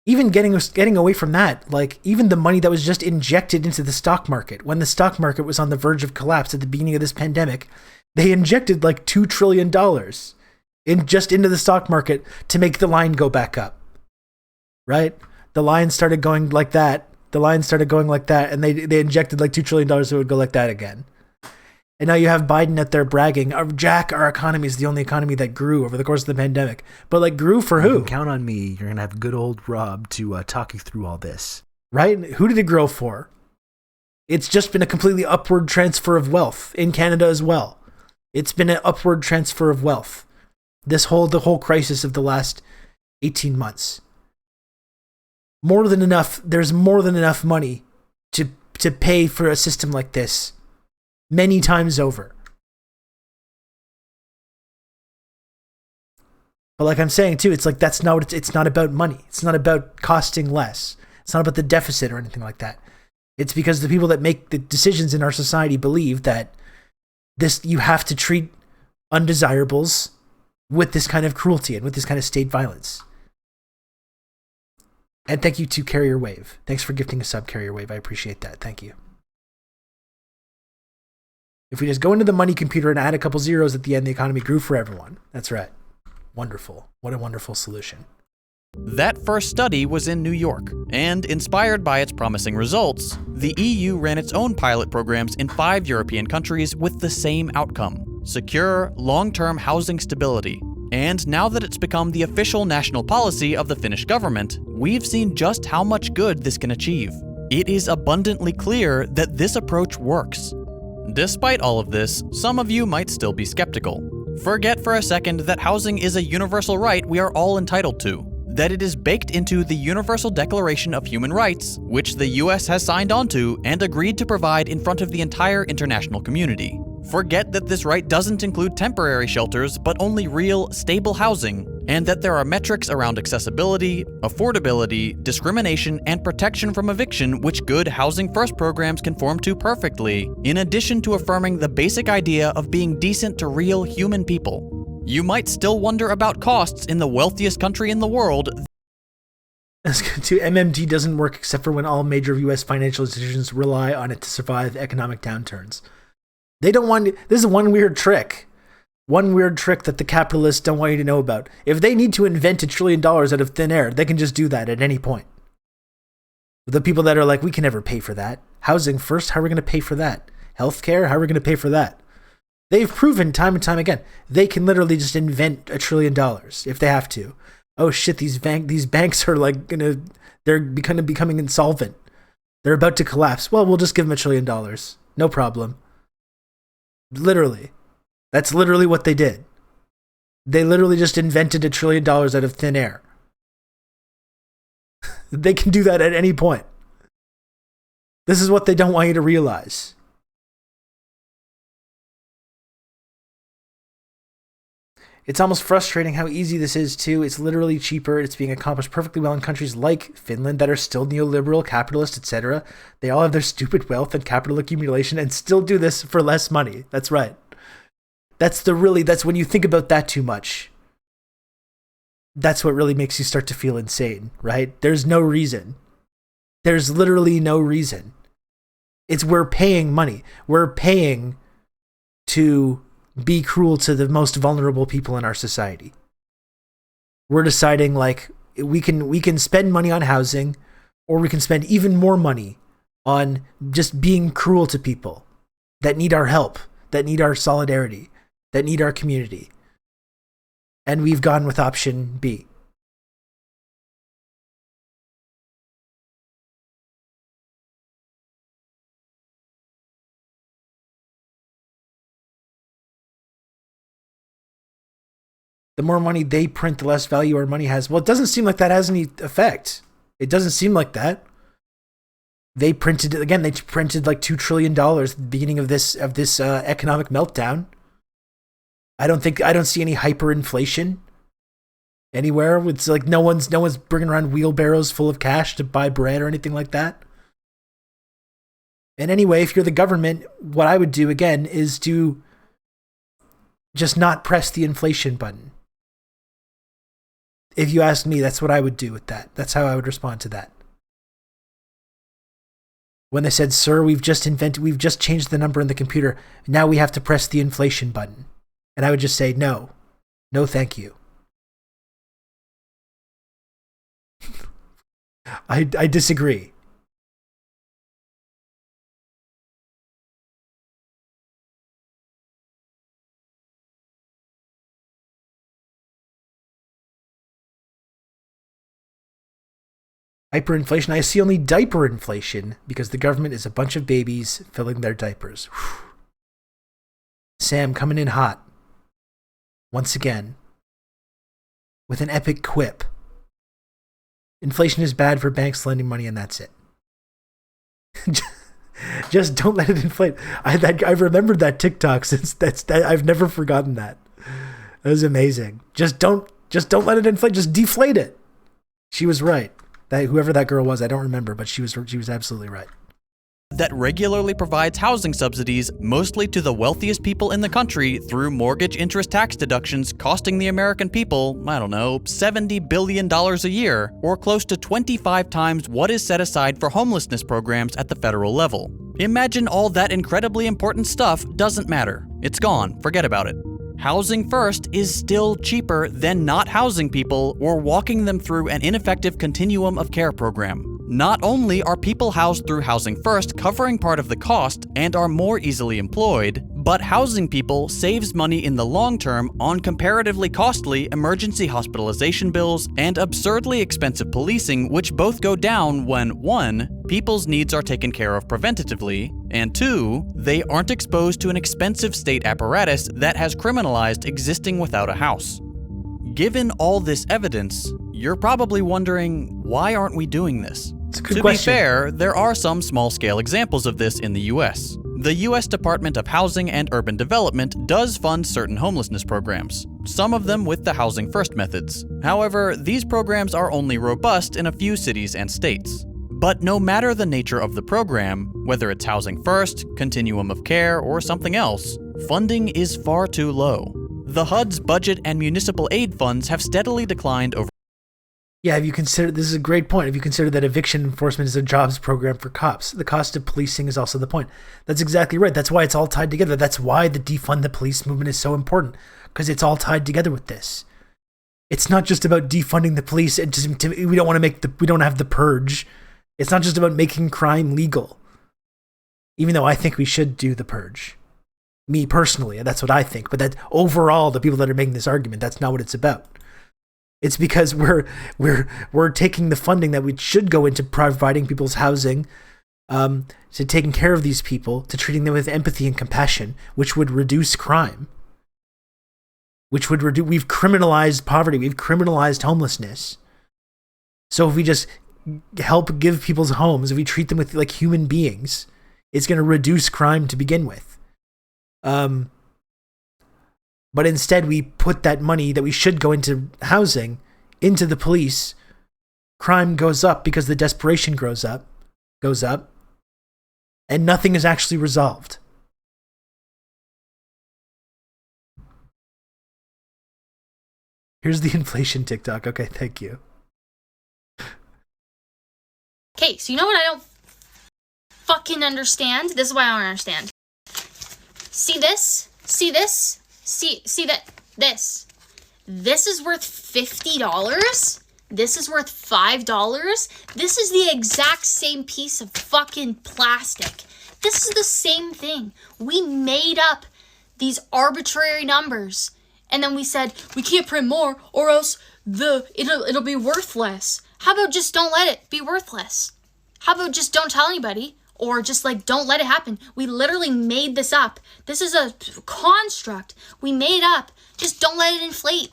even getting away from that, like even the money that was just injected into the stock market, when the stock market was on the verge of collapse at the beginning of this pandemic, they injected like $2 trillion into the stock market to make the line go back up. Right? The line started going like that. And they injected like $2 trillion so it would go like that again. And now you have Biden out there bragging, Jack, our economy is the only economy that grew over the course of the pandemic. But like grew for who? You can count on me. You're going to have good old Rob to talk you through all this. Right? Who did it grow for? It's just been a completely upward transfer of wealth in Canada as well. It's been an upward transfer of wealth. The whole crisis of the last 18 months. There's more than enough money to pay for a system like this many times over. But like I'm saying too, it's like it's not about money. It's not about costing less. It's not about the deficit or anything like that. It's because the people that make the decisions in our society believe that you have to treat undesirables with this kind of cruelty and with this kind of state violence. And thank you to Carrier Wave. Thanks for gifting a sub, Carrier Wave. I appreciate that. Thank you. If we just go into the money computer and add a couple zeros at the end, the economy grew for everyone. That's right. Wonderful. What a wonderful solution. That first study was in New York, and inspired by its promising results, the EU ran its own pilot programs in 5 European countries with the same outcome: secure, long-term housing stability. And now that it's become the official national policy of the Finnish government, we've seen just how much good this can achieve. It is abundantly clear that this approach works. Despite all of this, some of you might still be skeptical. Forget for a second that housing is a universal right we are all entitled to, that it is baked into the Universal Declaration of Human Rights, which the US has signed onto and agreed to provide in front of the entire international community. forget that this right doesn't include temporary shelters, but only real, stable housing, and that there are metrics around accessibility, affordability, discrimination, and protection from eviction which good Housing First programs conform to perfectly, in addition to affirming the basic idea of being decent to real human people. You might still wonder about costs in the wealthiest country in the world. MMT doesn't work except for when all major U.S. financial institutions rely on it to survive economic downturns. They don't want... This is one weird trick. One weird trick that the capitalists don't want you to know about. If they need to invent $1 trillion out of thin air, they can just do that at any point. The people that are like, we can never pay for that. Housing first, how are we going to pay for that? Healthcare, how are we going to pay for that? They've proven time and time again, they can literally just invent $1 trillion if they have to. Oh shit, these banks are like they're becoming insolvent. They're about to collapse. Well, we'll just give them $1 trillion. No problem. Literally. That's literally what they did. They literally just invented $1 trillion out of thin air. They can do that at any point. This is what they don't want you to realize. It's almost frustrating how easy this is too. It's literally cheaper. It's being accomplished perfectly well in countries like Finland that are still neoliberal, capitalist, etc. They all have their stupid wealth and capital accumulation and still do this for less money. That's right. That's when you think about that too much. That's what really makes you start to feel insane, right? There's no reason. There's literally no reason. We're paying money. We're paying to be cruel to the most vulnerable people in our society. We're deciding like we can spend money on housing, or we can spend even more money on just being cruel to people that need our help, that need our solidarity, that need our community. And we've gone with option B. The more money they print, the less value our money has. Well, it doesn't seem like that has any effect. It doesn't seem like that. They printed like $2 trillion at the beginning of this economic meltdown. I don't see any hyperinflation anywhere. It's like no one's bringing around wheelbarrows full of cash to buy bread or anything like that. And anyway, if you're the government, what I would do again is to just not press the inflation button. If you ask me, that's what I would do with that. That's how I would respond to that. When they said, "Sir, we've just changed the number in the computer. Now we have to press the inflation button." And I would just say, "No. No, thank you." I disagree. Hyperinflation. I see only diaper inflation because the government is a bunch of babies filling their diapers. Whew. Sam coming in hot. Once again. With an epic quip. Inflation is bad for banks lending money and that's it. Just don't let it inflate. I've remembered that TikTok since I've never forgotten that. That was amazing. Just don't let it inflate. Just deflate it. She was right. Whoever that girl was, I don't remember, but she was absolutely right. That regularly provides housing subsidies mostly to the wealthiest people in the country through mortgage interest tax deductions costing the American people, I don't know, $70 billion a year, or close to 25 times what is set aside for homelessness programs at the federal level. Imagine all that incredibly important stuff doesn't matter. It's gone. Forget about it. Housing First is still cheaper than not housing people or walking them through an ineffective continuum of care program. Not only are people housed through Housing First covering part of the cost and are more easily employed, but housing people saves money in the long term on comparatively costly emergency hospitalization bills and absurdly expensive policing, which both go down when 1. People's needs are taken care of preventatively, and 2. They aren't exposed to an expensive state apparatus that has criminalized existing without a house. Given all this evidence, you're probably wondering, why aren't we doing this? It's a good To question. be fair, there are some small-scale examples of this in the US. The U.S. Department of Housing and Urban Development does fund certain homelessness programs, some of them with the Housing First methods. However, these programs are only robust in a few cities and states. But no matter the nature of the program, whether it's Housing First, Continuum of Care, or something else, funding is far too low. The HUD's budget and municipal aid funds have steadily declined over. Yeah, have you considered, this is a great point, have you considered that eviction enforcement is a jobs program for cops? The cost of policing is also the point. That's exactly right. That's why it's all tied together. That's why the defund the police movement is so important, because it's all tied together with this. It's not just about defunding the police. We don't want to we don't have the purge. It's not just about making crime legal. Even though I think we should do the purge. Me personally, that's what I think. But that overall, the people that are making this argument, that's not what it's about. It's because we're taking the funding that we should go into providing people's housing, to taking care of these people, to treating them with empathy and compassion, which would reduce crime. Which would reduce. We've criminalized poverty. We've criminalized homelessness. So if we just help give people's homes, if we treat them with like human beings, it's going to reduce crime to begin with. But instead we put that money that we should go into housing into the police. Crime goes up because the desperation goes up, and nothing is actually resolved. Here's the inflation TikTok. Okay, thank you. Okay, so you know what I don't fucking understand? This is why I don't understand. See this? See this? See that? This. This is worth $50? This is worth $5? This is the exact same piece of fucking plastic. This is the same thing. We made up these arbitrary numbers. And then we said, we can't print more or else it'll be worthless. How about just don't let it be worthless? How about just don't tell anybody? Or just like, don't let it happen. We literally made this up. This is a construct we made up. Just don't let it inflate.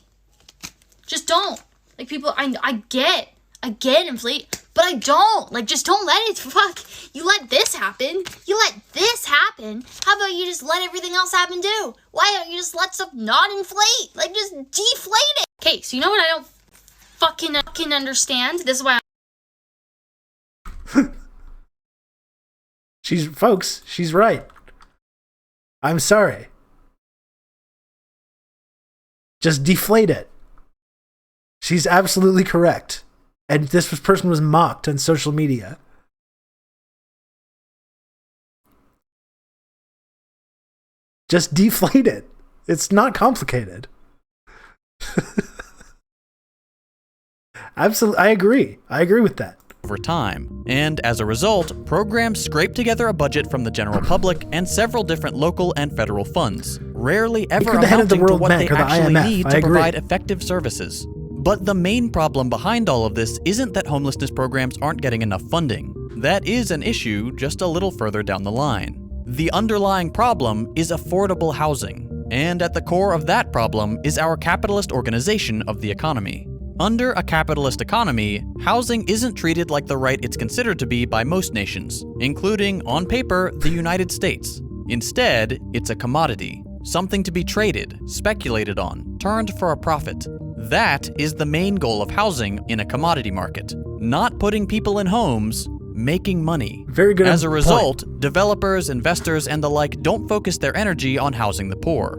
Just don't. Like people, I get inflate, but I don't. Like, just don't let it, fuck. You let this happen. You let this happen. How about you just let everything else happen too? Why don't you just let stuff not inflate? Like, just deflate it. Okay, so you know what I don't fucking understand? This is why She's right. I'm sorry. Just deflate it. She's absolutely correct. And this person was mocked on social media. Just deflate it. It's not complicated. Absolutely. I agree with that. Over time, and as a result, programs scrape together a budget from the general public and several different local and federal funds, rarely ever amounting to what they actually need to provide effective services. But the main problem behind all of this isn't that homelessness programs aren't getting enough funding. That is an issue just a little further down the line. The underlying problem is affordable housing, and at the core of that problem is our capitalist organization of the economy. Under a capitalist economy, housing isn't treated like the right it's considered to be by most nations, including, on paper, the United States. Instead, it's a commodity, something to be traded, speculated on, turned for a profit. That is the main goal of housing in a commodity market. Not putting people in homes, making money. Very good. As a result, developers, investors, and the like don't focus their energy on housing the poor.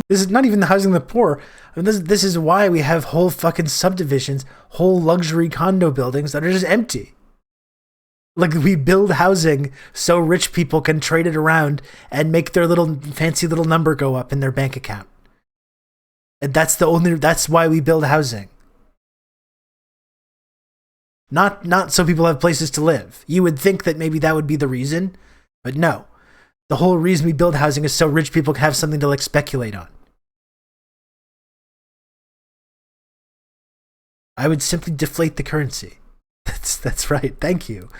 This is not even the housing the poor. I mean, this is why we have whole fucking subdivisions, whole luxury condo buildings that are just empty. Like, we build housing so rich people can trade it around and make their little fancy little number go up in their bank account. And that's why we build housing. Not so people have places to live. You would think that maybe that would be the reason, but no. The whole reason we build housing is so rich people can have something to like speculate on. I would simply deflate the currency. That's right. Thank you.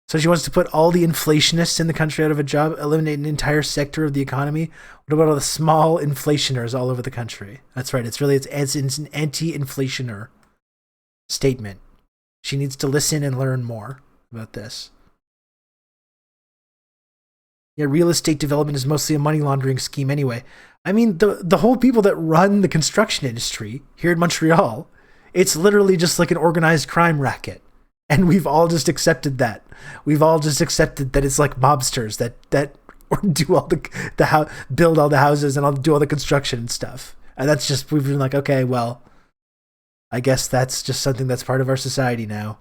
So she wants to put all the inflationists in the country out of a job, eliminate an entire sector of the economy. What about all the small inflationers all over the country? That's right. It's an anti-inflationer statement. She needs to listen and learn more about this. Yeah, real estate development is mostly a money laundering scheme anyway. I mean, the whole people that run the construction industry here in Montreal, it's literally just like an organized crime racket. And we've all just accepted that. We've all just accepted that it's like mobsters that do all build all the houses and do all the construction and stuff. And that's just, we've been like, okay, well, I guess that's just something that's part of our society now.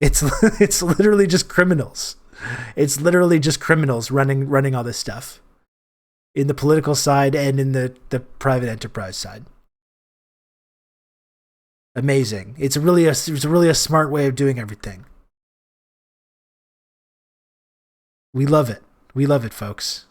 It's literally just criminals. It's literally just criminals running all this stuff in the political side and in the private enterprise side. Amazing. It's really a smart way of doing everything. We love it. We love it, folks.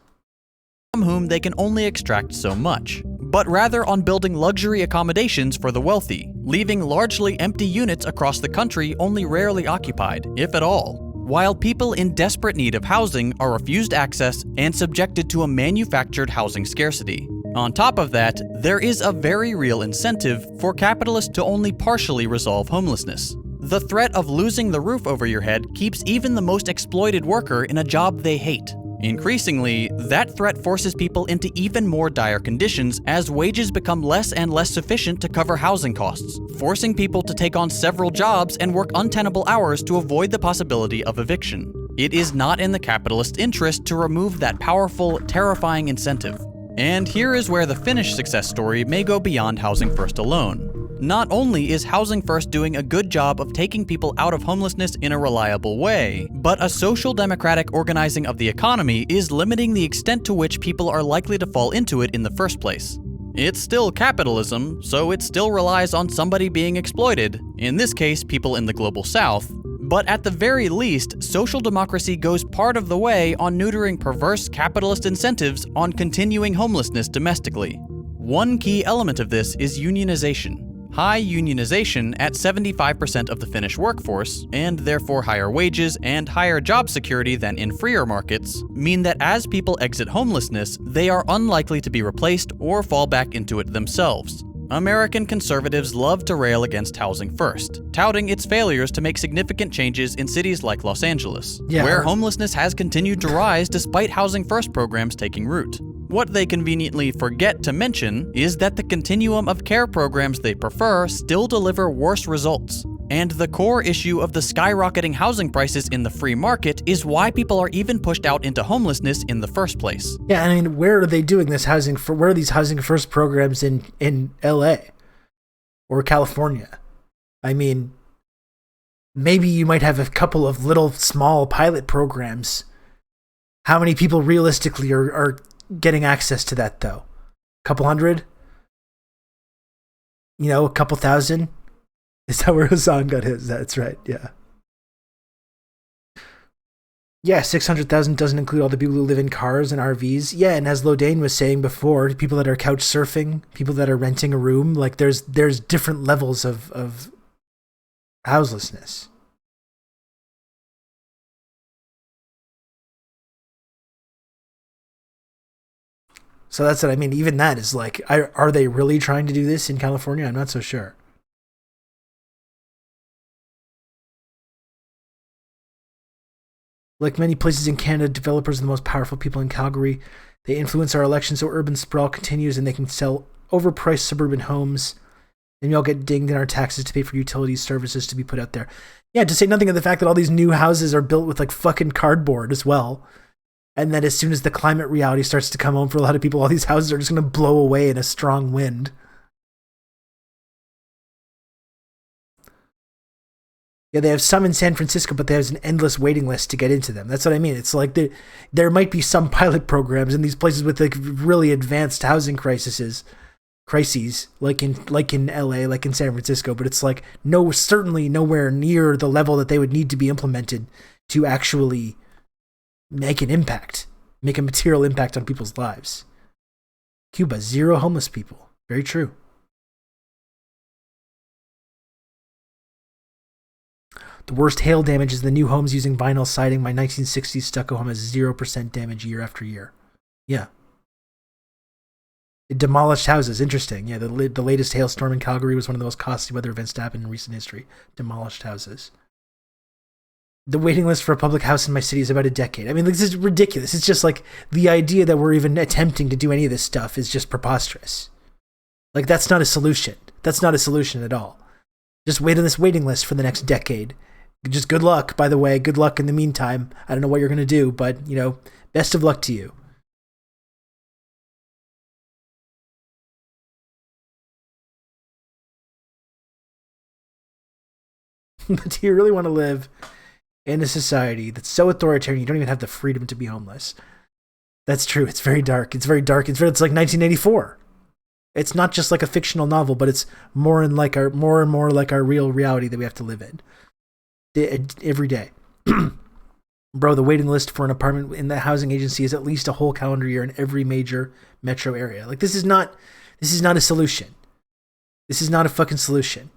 From whom they can only extract so much, but rather on building luxury accommodations for the wealthy, leaving largely empty units across the country only rarely occupied, if at all, while people in desperate need of housing are refused access and subjected to a manufactured housing scarcity. On top of that, there is a very real incentive for capitalists to only partially resolve homelessness. The threat of losing the roof over your head keeps even the most exploited worker in a job they hate. Increasingly, that threat forces people into even more dire conditions as wages become less and less sufficient to cover housing costs, forcing people to take on several jobs and work untenable hours to avoid the possibility of eviction. It is not in the capitalist interest to remove that powerful, terrifying incentive. And here is where the Finnish success story may go beyond Housing First alone. Not only is Housing First doing a good job of taking people out of homelessness in a reliable way, but a social democratic organizing of the economy is limiting the extent to which people are likely to fall into it in the first place. It's still capitalism, so it still relies on somebody being exploited, in this case people in the global south, but at the very least, social democracy goes part of the way on neutering perverse capitalist incentives on continuing homelessness domestically. One key element of this is unionization. High unionization at 75% of the Finnish workforce, and therefore higher wages and higher job security than in freer markets, mean that as people exit homelessness, they are unlikely to be replaced or fall back into it themselves. American conservatives love to rail against Housing First, touting its failures to make significant changes in cities like Los Angeles, where homelessness has continued to rise despite Housing First programs taking root. What they conveniently forget to mention is that the continuum of care programs they prefer still deliver worse results. And the core issue of the skyrocketing housing prices in the free market is why people are even pushed out into homelessness in the first place. Yeah, I mean, where are they doing this where are these Housing First programs in LA or California? I mean, maybe you might have a couple of little small pilot programs. How many people realistically are getting access to that, though? A couple hundred? You know, a couple thousand? Is that where Hassan got his? That's right, yeah. Yeah, 600,000 doesn't include all the people who live in cars and RVs. Yeah, and as Lodane was saying before, people that are couch surfing, people that are renting a room, like there's different levels of houselessness. So that's what I mean. Even that is like, are they really trying to do this in California? I'm not so sure. Like many places in Canada, developers are the most powerful people in Calgary. They influence our elections so urban sprawl continues and they can sell overpriced suburban homes. And we all get dinged in our taxes to pay for utilities, services to be put out there. Yeah, to say nothing of the fact that all these new houses are built with like fucking cardboard as well. And that as soon as the climate reality starts to come home for a lot of people, all these houses are just going to blow away in a strong wind. Yeah, they have some in San Francisco, but there's an endless waiting list to get into them. That's what I mean. It's like there might be some pilot programs in these places with like really advanced housing crises, like in LA, like in San Francisco, but it's like certainly nowhere near the level that they would need to be implemented to actually make an impact, make a material impact on people's lives. Cuba, 0 homeless people. Very true. The worst hail damage is the new homes using vinyl siding. My 1960s stucco home has 0% damage year after year. Yeah. It demolished houses. Interesting. Yeah, the latest hailstorm in Calgary was one of the most costly weather events to happen in recent history. Demolished houses. The waiting list for a public house in my city is about a decade. I mean, this is ridiculous. It's just like the idea that we're even attempting to do any of this stuff is just preposterous. Like, that's not a solution. That's not a solution at all. Just wait on this waiting list for the next decade. Just good luck, by the way. Good luck in the meantime. I don't know what you're going to do, but, best of luck to you. But do you really want to live in a society that's so authoritarian you don't even have the freedom to be homeless? That's true. It's very dark. It's very dark. It's like 1984. It's not just like a fictional novel, but it's more and more like our real reality that we have to live in every day. Bro, the waiting list for an apartment in the housing agency is at least a whole calendar year in every major metro area. Like, this is not a solution. This is not a fucking solution.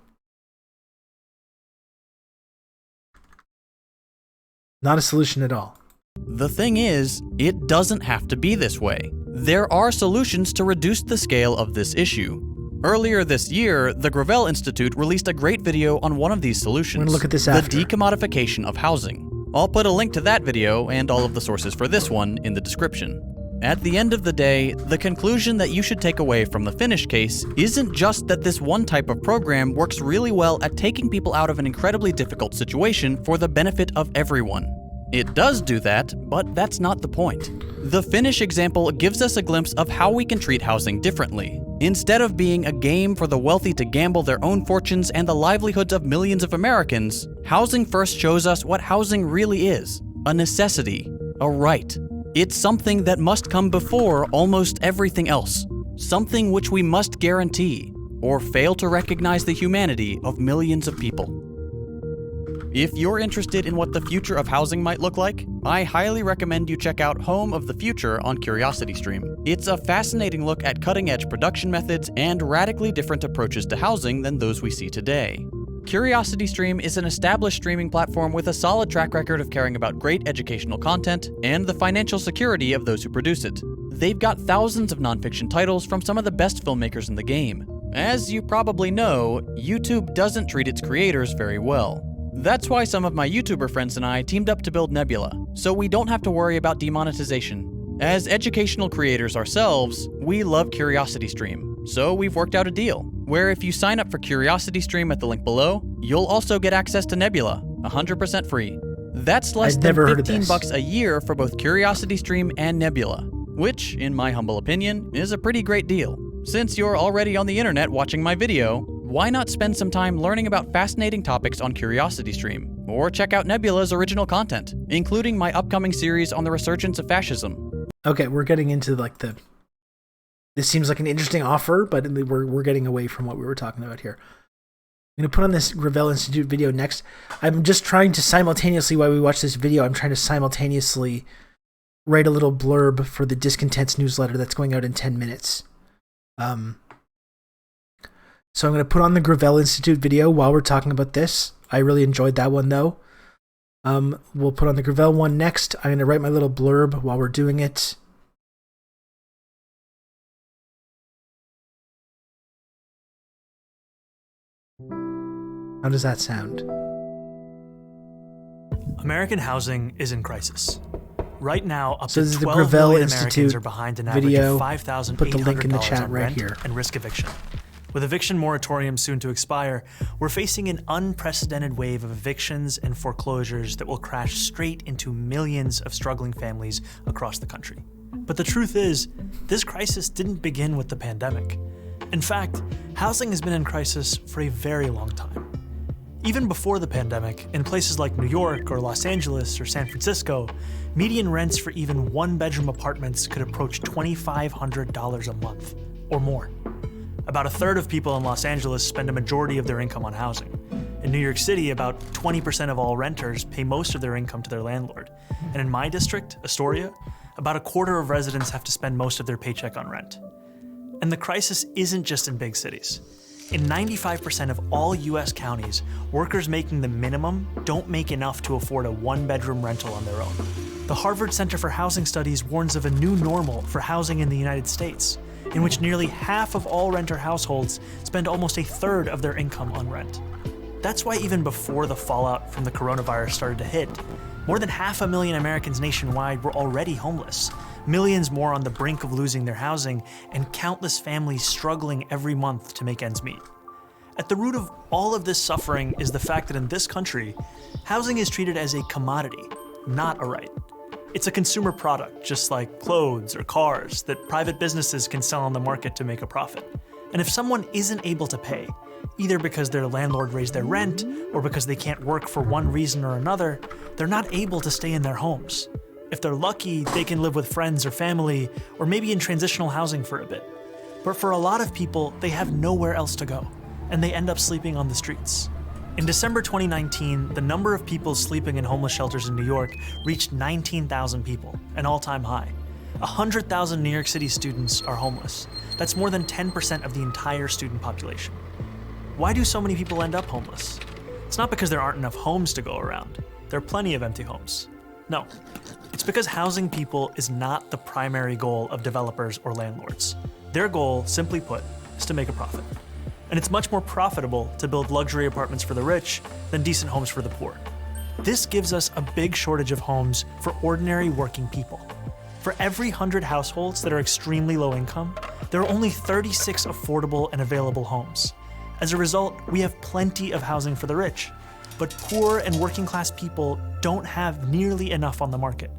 Not a solution at all. The thing is, it doesn't have to be this way. There are solutions to reduce the scale of this issue. Earlier this year, the Gravel Institute released a great video on one of these solutions. I'm gonna look at this after. The decommodification of housing. I'll put a link to that video and all of the sources for this one in the description. At the end of the day, the conclusion that you should take away from the Finnish case isn't just that this one type of program works really well at taking people out of an incredibly difficult situation for the benefit of everyone. It does do that, but that's not the point. The Finnish example gives us a glimpse of how we can treat housing differently. Instead of being a game for the wealthy to gamble their own fortunes and the livelihoods of millions of Americans, Housing First shows us what housing really is: a necessity, a right. It's something that must come before almost everything else, something which we must guarantee, or fail to recognize the humanity of millions of people. If you're interested in what the future of housing might look like, I highly recommend you check out Home of the Future on CuriosityStream. It's a fascinating look at cutting-edge production methods and radically different approaches to housing than those we see today. CuriosityStream is an established streaming platform with a solid track record of caring about great educational content and the financial security of those who produce it. They've got thousands of nonfiction titles from some of the best filmmakers in the game. As you probably know, YouTube doesn't treat its creators very well. That's why some of my YouTuber friends and I teamed up to build Nebula, so we don't have to worry about demonetization. As educational creators ourselves, we love CuriosityStream, so we've worked out a deal, where if you sign up for CuriosityStream at the link below, you'll also get access to Nebula, 100% free. That's less than $15 a year for both CuriosityStream and Nebula, which, in my humble opinion, is a pretty great deal. Since you're already on the internet watching my video, why not spend some time learning about fascinating topics on CuriosityStream, or check out Nebula's original content, including my upcoming series on the resurgence of fascism. Okay, we're getting into this seems like an interesting offer, but we're getting away from what we were talking about here. I'm going to put on this Gravel Institute video next. I'm just trying to simultaneously, while we watch this video, I'm trying to simultaneously write a little blurb for the Discontents newsletter that's going out in 10 minutes. So I'm going to put on the Gravel Institute video while we're talking about this. I really enjoyed that one, though. We'll put on the Gravel one next. I'm going to write my little blurb while we're doing it. How does that sound? American housing is in crisis. Right now, up so to 12 million Americans are behind an average of $5,800 on rent and risk eviction. With eviction moratoriums soon to expire, we're facing an unprecedented wave of evictions and foreclosures that will crash straight into millions of struggling families across the country. But the truth is, this crisis didn't begin with the pandemic. In fact, housing has been in crisis for a very long time. Even before the pandemic, in places like New York or Los Angeles or San Francisco, median rents for even one-bedroom apartments could approach $2,500 a month or more. About a third of people in Los Angeles spend a majority of their income on housing. In New York City, about 20% of all renters pay most of their income to their landlord. And in my district, Astoria, about a quarter of residents have to spend most of their paycheck on rent. And the crisis isn't just in big cities. In 95% of all US counties, workers making the minimum don't make enough to afford a one-bedroom rental on their own. The Harvard Center for Housing Studies warns of a new normal for housing in the United States, in which nearly half of all renter households spend almost a third of their income on rent. That's why even before the fallout from the coronavirus started to hit, more than 500,000 Americans nationwide were already homeless, millions more on the brink of losing their housing, and countless families struggling every month to make ends meet. At the root of all of this suffering is the fact that in this country, housing is treated as a commodity, not a right. It's a consumer product, just like clothes or cars, that private businesses can sell on the market to make a profit. And if someone isn't able to pay, either because their landlord raised their rent or because they can't work for one reason or another, they're not able to stay in their homes. If they're lucky, they can live with friends or family, or maybe in transitional housing for a bit. But for a lot of people, they have nowhere else to go, and they end up sleeping on the streets. In December 2019, the number of people sleeping in homeless shelters in New York reached 19,000 people, an all-time high. 100,000 New York City students are homeless. That's more than 10% of the entire student population. Why do so many people end up homeless? It's not because there aren't enough homes to go around. There are plenty of empty homes. No, it's because housing people is not the primary goal of developers or landlords. Their goal, simply put, is to make a profit. And it's much more profitable to build luxury apartments for the rich than decent homes for the poor. This gives us a big shortage of homes for ordinary working people. For every 100 households that are extremely low income, there are only 36 affordable and available homes. As a result, we have plenty of housing for the rich, but poor and working class people don't have nearly enough on the market.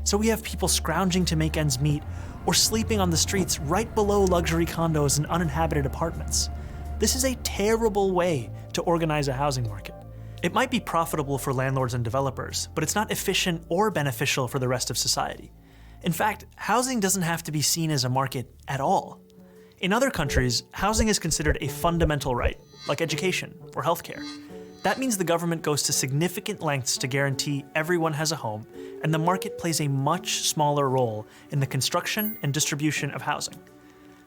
So we have people scrounging to make ends meet or sleeping on the streets right below luxury condos and uninhabited apartments. This is a terrible way to organize a housing market. It might be profitable for landlords and developers, but it's not efficient or beneficial for the rest of society. In fact, housing doesn't have to be seen as a market at all. In other countries, housing is considered a fundamental right, like education or healthcare. That means the government goes to significant lengths to guarantee everyone has a home, and the market plays a much smaller role in the construction and distribution of housing.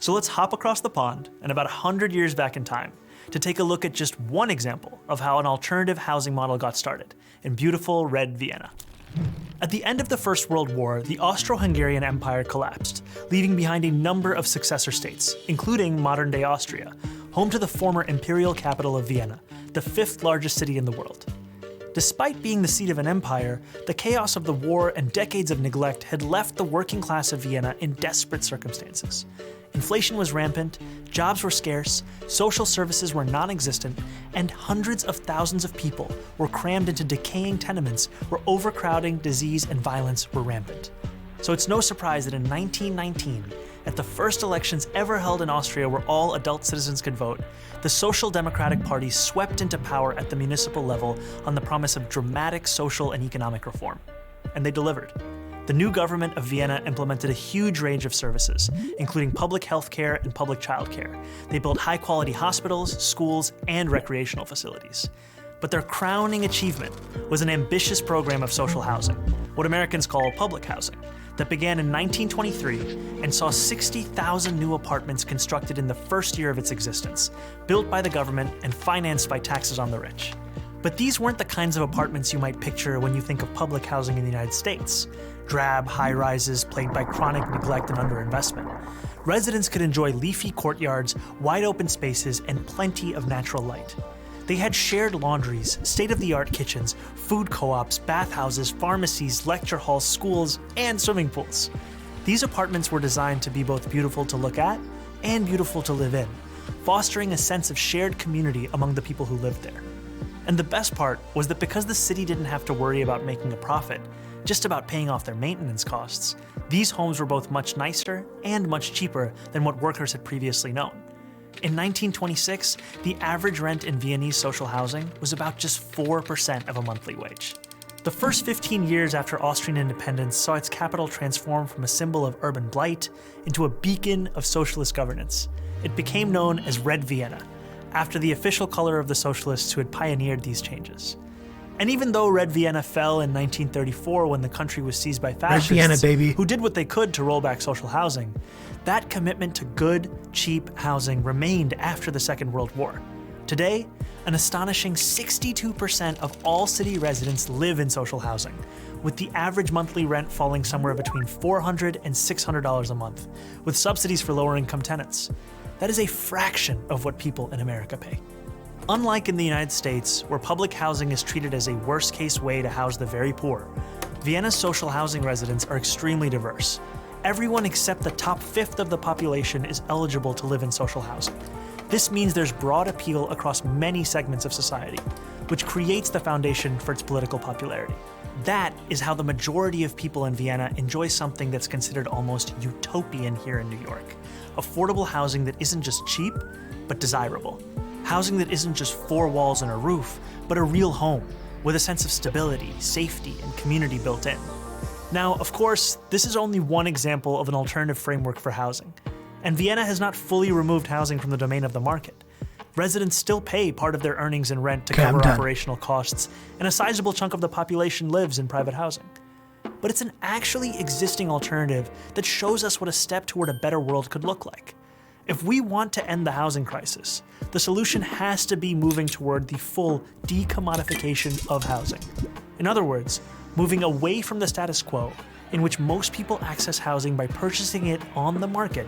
So let's hop across the pond and about 100 years back in time to take a look at just one example of how an alternative housing model got started in beautiful red Vienna. At the end of the First World War, the Austro-Hungarian Empire collapsed, leaving behind a number of successor states, including modern-day Austria, home to the former imperial capital of Vienna, the 5th largest city in the world. Despite being the seat of an empire, the chaos of the war and decades of neglect had left the working class of Vienna in desperate circumstances. Inflation was rampant, jobs were scarce, social services were non-existent, and hundreds of thousands of people were crammed into decaying tenements where overcrowding, disease, and violence were rampant. So it's no surprise that in 1919, at the first elections ever held in Austria where all adult citizens could vote, the Social Democratic Party swept into power at the municipal level on the promise of dramatic social and economic reform. And they delivered. The new government of Vienna implemented a huge range of services, including public health care and public child care. They built high-quality hospitals, schools, and recreational facilities. But their crowning achievement was an ambitious program of social housing, what Americans call public housing, that began in 1923 and saw 60,000 new apartments constructed in the first year of its existence, built by the government and financed by taxes on the rich. But these weren't the kinds of apartments you might picture when you think of public housing in the United States. Drab high-rises plagued by chronic neglect and underinvestment. Residents could enjoy leafy courtyards, wide-open spaces, and plenty of natural light. They had shared laundries, state-of-the-art kitchens, food co-ops, bathhouses, pharmacies, lecture halls, schools, and swimming pools. These apartments were designed to be both beautiful to look at and beautiful to live in, fostering a sense of shared community among the people who lived there. And the best part was that because the city didn't have to worry about making a profit, just about paying off their maintenance costs, these homes were both much nicer and much cheaper than what workers had previously known. In 1926, the average rent in Viennese social housing was about just 4% of a monthly wage. The first 15 years after Austrian independence saw its capital transform from a symbol of urban blight into a beacon of socialist governance. It became known as Red Vienna, after the official color of the socialists who had pioneered these changes. And even though Red Vienna fell in 1934 when the country was seized by fascists, Red Vienna, baby, who did what they could to roll back social housing, that commitment to good, cheap housing remained after the Second World War. Today, an astonishing 62% of all city residents live in social housing, with the average monthly rent falling somewhere between $400 and $600 a month, with subsidies for lower-income tenants. That is a fraction of what people in America pay. Unlike in the United States, where public housing is treated as a worst-case way to house the very poor, Vienna's social housing residents are extremely diverse. Everyone except the top fifth of the population is eligible to live in social housing. This means there's broad appeal across many segments of society, which creates the foundation for its political popularity. That is how the majority of people in Vienna enjoy something that's considered almost utopian here in New York. Affordable housing that isn't just cheap, but desirable. Housing that isn't just four walls and a roof, but a real home, with a sense of stability, safety, and community built in. Now, of course, this is only one example of an alternative framework for housing, and Vienna has not fully removed housing from the domain of the market. Residents still pay part of their earnings in rent to cover operational costs, and a sizable chunk of the population lives in private housing. But it's an actually existing alternative that shows us what a step toward a better world could look like. If we want to end the housing crisis, the solution has to be moving toward the full decommodification of housing. In other words, moving away from the status quo, in which most people access housing by purchasing it on the market,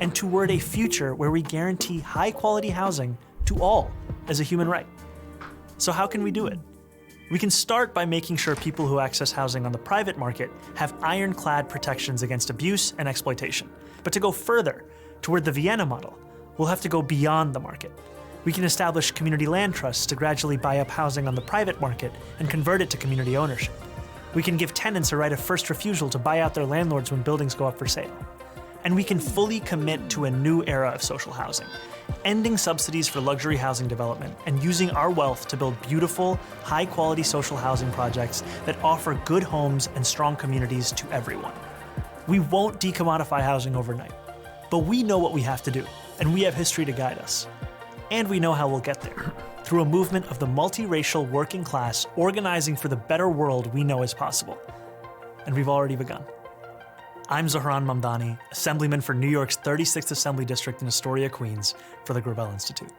and toward a future where we guarantee high-quality housing to all as a human right. So how can we do it? We can start by making sure people who access housing on the private market have ironclad protections against abuse and exploitation. But to go further, toward the Vienna model, we'll have to go beyond the market. We can establish community land trusts to gradually buy up housing on the private market and convert it to community ownership. We can give tenants a right of first refusal to buy out their landlords when buildings go up for sale. And we can fully commit to a new era of social housing, ending subsidies for luxury housing development and using our wealth to build beautiful, high-quality social housing projects that offer good homes and strong communities to everyone. We won't decommodify housing overnight, but we know what we have to do, and we have history to guide us. And we know how we'll get there, through a movement of the multiracial working class organizing for the better world we know is possible. And we've already begun. I'm Zohran Mamdani, Assemblyman for New York's 36th Assembly District in Astoria, Queens, for the Gravel Institute.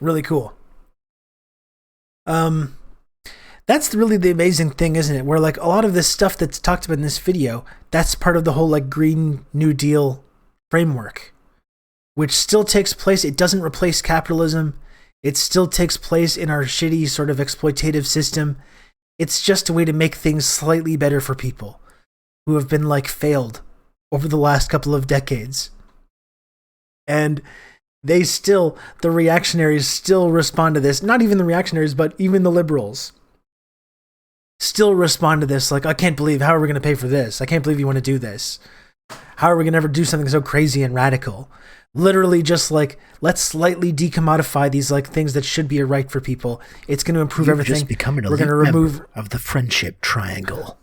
Really cool. That's really the amazing thing, isn't it? Where like a lot of this stuff that's talked about in this video, that's part of the whole like Green New Deal framework, which still takes place. It doesn't replace capitalism. It still takes place in our shitty sort of exploitative system. It's just a way to make things slightly better for people who have been like failed over the last couple of decades. And they still, the reactionaries still respond to this. Not even the reactionaries, but even the liberals still respond to this like, I can't believe, how are we going to pay for this? I can't believe you want to do this. How are we going to ever do something so crazy and radical? Literally just like, let's slightly decommodify these like things that should be a right for people. It's going to improve everything. Just become an we're going to remove of the friendship triangle.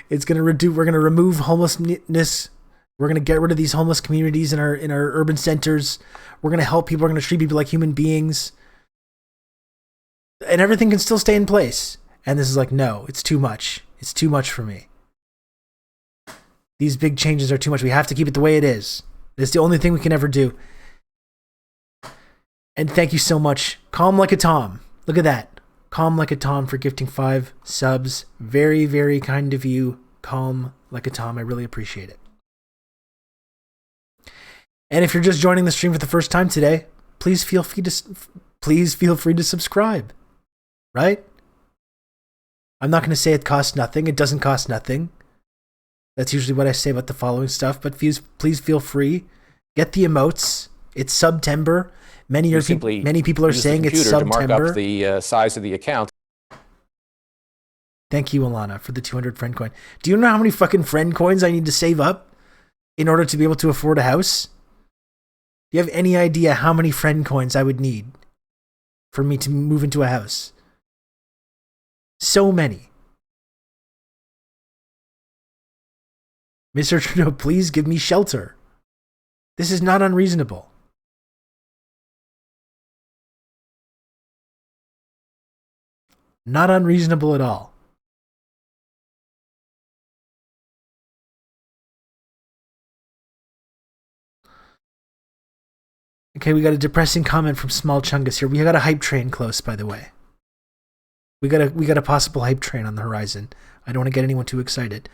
It's going to reduce. We're going to remove homelessness. We're going to get rid of these homeless communities in our urban centers. We're going to help people. We're going to treat people like human beings, and everything can still stay in place. And this is like, no, it's too much. It's too much for me. These big changes are too much. We have to keep it the way it is. It's the only thing we can ever do. And thank you so much. Calm Like a Tom. Look at that. Calm Like a Tom for gifting 5 subs. Very, very kind of you. Calm Like a Tom. I really appreciate it. And if you're just joining the stream for the first time today, please feel free to subscribe. Right? I'm not going to say it costs nothing. It doesn't cost nothing. That's usually what I say about the following stuff, but please feel free. Get the emotes. It's September. Many people are saying it's September. To mark up the size of the account. Thank you, Alana, for the 200 friend coin. Do you know how many fucking friend coins I need to save up in order to be able to afford a house? Do you have any idea how many friend coins I would need for me to move into a house? So many. Mr. Trudeau, please give me shelter. This is not unreasonable. Not unreasonable at all. Okay, we got a depressing comment from Small Chungus here. We got a hype train close, by the way. We got a possible hype train on the horizon. I don't want to get anyone too excited.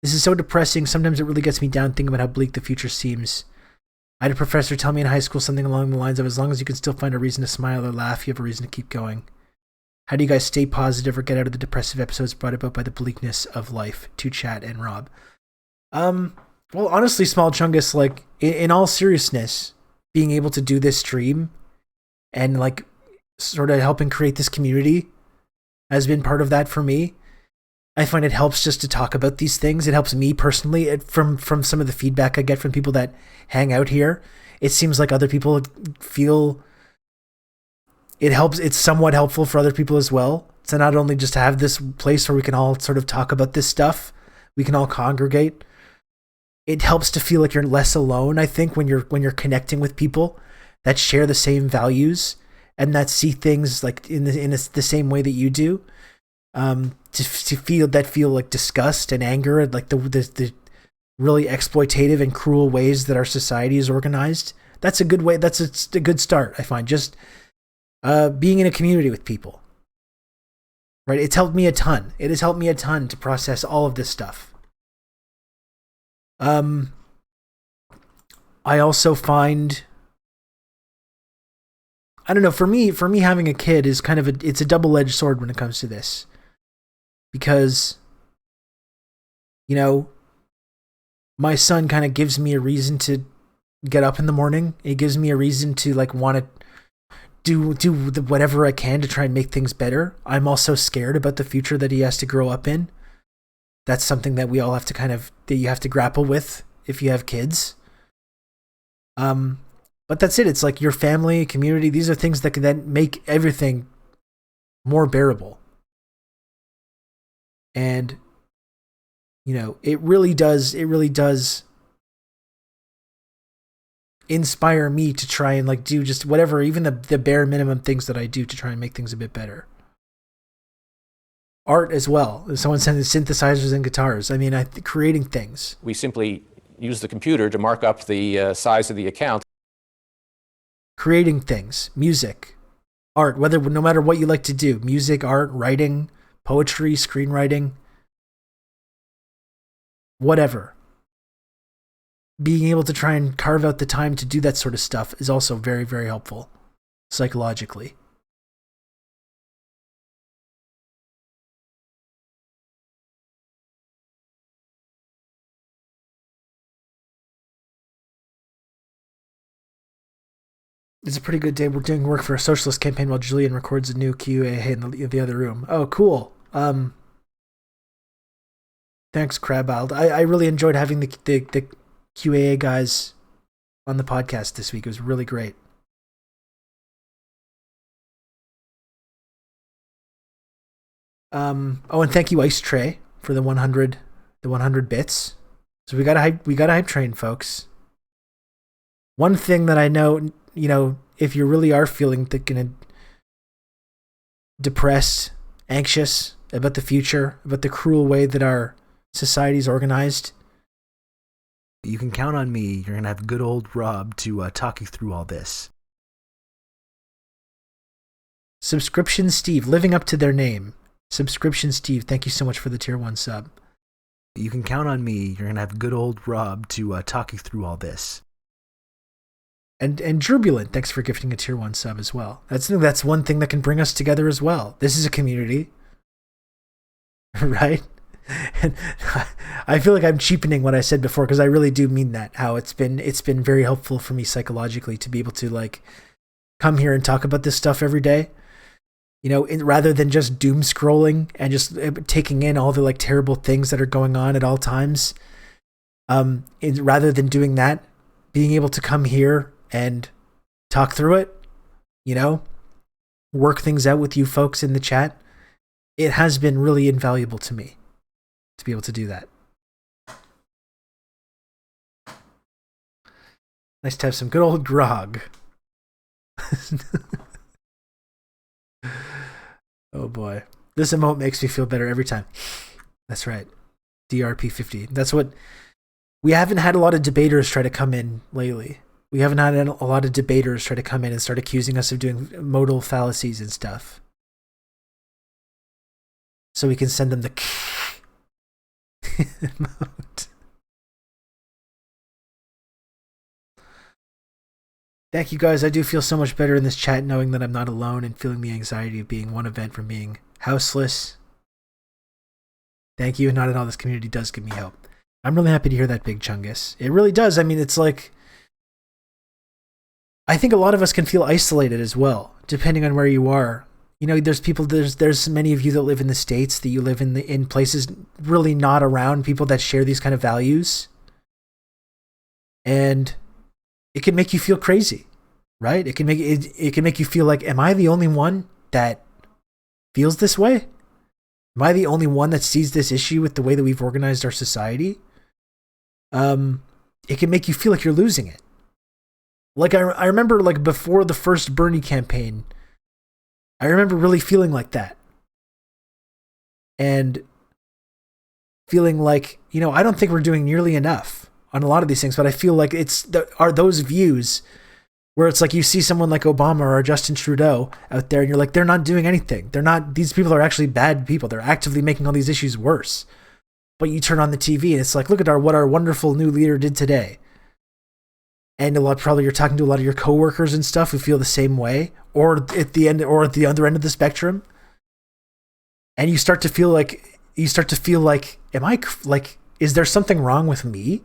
This is so depressing. Sometimes it really gets me down thinking about how bleak the future seems. I had a professor tell me in high school something along the lines of, as long as you can still find a reason to smile or laugh, you have a reason to keep going. How do you guys stay positive or get out of the depressive episodes brought about by the bleakness of life? To Chat and Rob. Well, honestly, Small Chungus, like, in all seriousness, being able to do this stream and, like, sort of helping create this community has been part of that for me. I find it helps just to talk about these things. It helps me personally. From some of the feedback I get from people that hang out here, it seems like other people feel it helps. It's somewhat helpful for other people as well. So not only just to have this place where we can all sort of talk about this stuff, we can all congregate. It helps to feel like you're less alone, I think, when you're connecting with people that share the same values and that see things like in the same way that you do. To feel like disgust and anger and like the really exploitative and cruel ways that our society is organized. That's a good way. That's a good start, I find. Just being in a community with people, right? It's helped me a ton. It has helped me a ton to process all of this stuff. I also find, I don't know, for me having a kid is kind of it's a double-edged sword when it comes to this. Because, you know, my son kind of gives me a reason to get up in the morning. It gives me a reason to, like, want to do whatever I can to try and make things better. I'm also scared about the future that he has to grow up in. That's something that we all have to that you have to grapple with if you have kids. But that's it. It's like your family, community. These are things that can then make everything more bearable. And, you know, it really does inspire me to try and, like, do just whatever, even the bare minimum things that I do to try and make things a bit better. Art as well. Someone sent synthesizers and guitars. I mean, creating things. We simply use the computer to mark up the size of the account. Creating things, music, art, no matter what you like to do, music, art, writing, poetry, screenwriting, whatever. Being able to try and carve out the time to do that sort of stuff is also very, very helpful psychologically. It's a pretty good day. We're doing work for a socialist campaign while Julian records a new QA in the other room. Oh, cool. Thanks, Crabald. I really enjoyed having the QAA guys on the podcast this week. It was really great. Oh, and thank you, Ice Tray, for the 100 bits. So we got a hype train, folks. One thing that I know, you know, if you really are feeling depressed, anxious about the future, about the cruel way that our society is organized, you can count on me. You're going to have good old Rob to talk you through all this. Subscription Steve, living up to their name. Subscription Steve, thank you so much for the tier 1 sub. You can count on me. You're going to have good old Rob to talk you through all this. And Jurbulent, thanks for gifting a tier 1 sub as well. That's one thing that can bring us together as well. This is a community. Right? And I feel like I'm cheapening what I said before because I really do mean that. How it's been very helpful for me psychologically to be able to, like, come here and talk about this stuff every day. You know, rather than just doom scrolling and just taking in all the, like, terrible things that are going on at all times. Rather than doing that, being able to come here and talk through it, you know, work things out with you folks in the chat. It has been really invaluable to me to be able to do that. Nice to have some good old grog. Oh boy. This emote makes me feel better every time. That's right. DRP50. That's what... We haven't had a lot of debaters try to come in lately. We haven't had a lot of debaters try to come in and start accusing us of doing modal fallacies and stuff. So we can send them the Thank you guys. I do feel so much better in this chat knowing that I'm not alone and feeling the anxiety of being one event from being houseless. Thank you. Not at all. This community does give me hope. I'm really happy to hear that, Big Chungus. It really does. I mean, it's like, I think a lot of us can feel isolated as well, depending on where you are. You know, there's many of you that live in the States, that you live in places really not around people that share these kind of values. And it can make you feel crazy, right? It can make you feel like, am I the only one that feels this way? Am I the only one that sees this issue with the way that we've organized our society? It can make you feel like you're losing it. Like I remember, like before the first Bernie campaign, I remember really feeling like that. And feeling like, you know, I don't think we're doing nearly enough on a lot of these things, but I feel like are those views where it's like you see someone like Obama or Justin Trudeau out there and you're like, they're not doing anything. These people are actually bad people. They're actively making all these issues worse. But you turn on the TV and it's like, look at what our wonderful new leader did today. And probably you're talking to a lot of your coworkers and stuff who feel the same way, or at the other end of the spectrum. And you start to feel like, am I like, is there something wrong with me?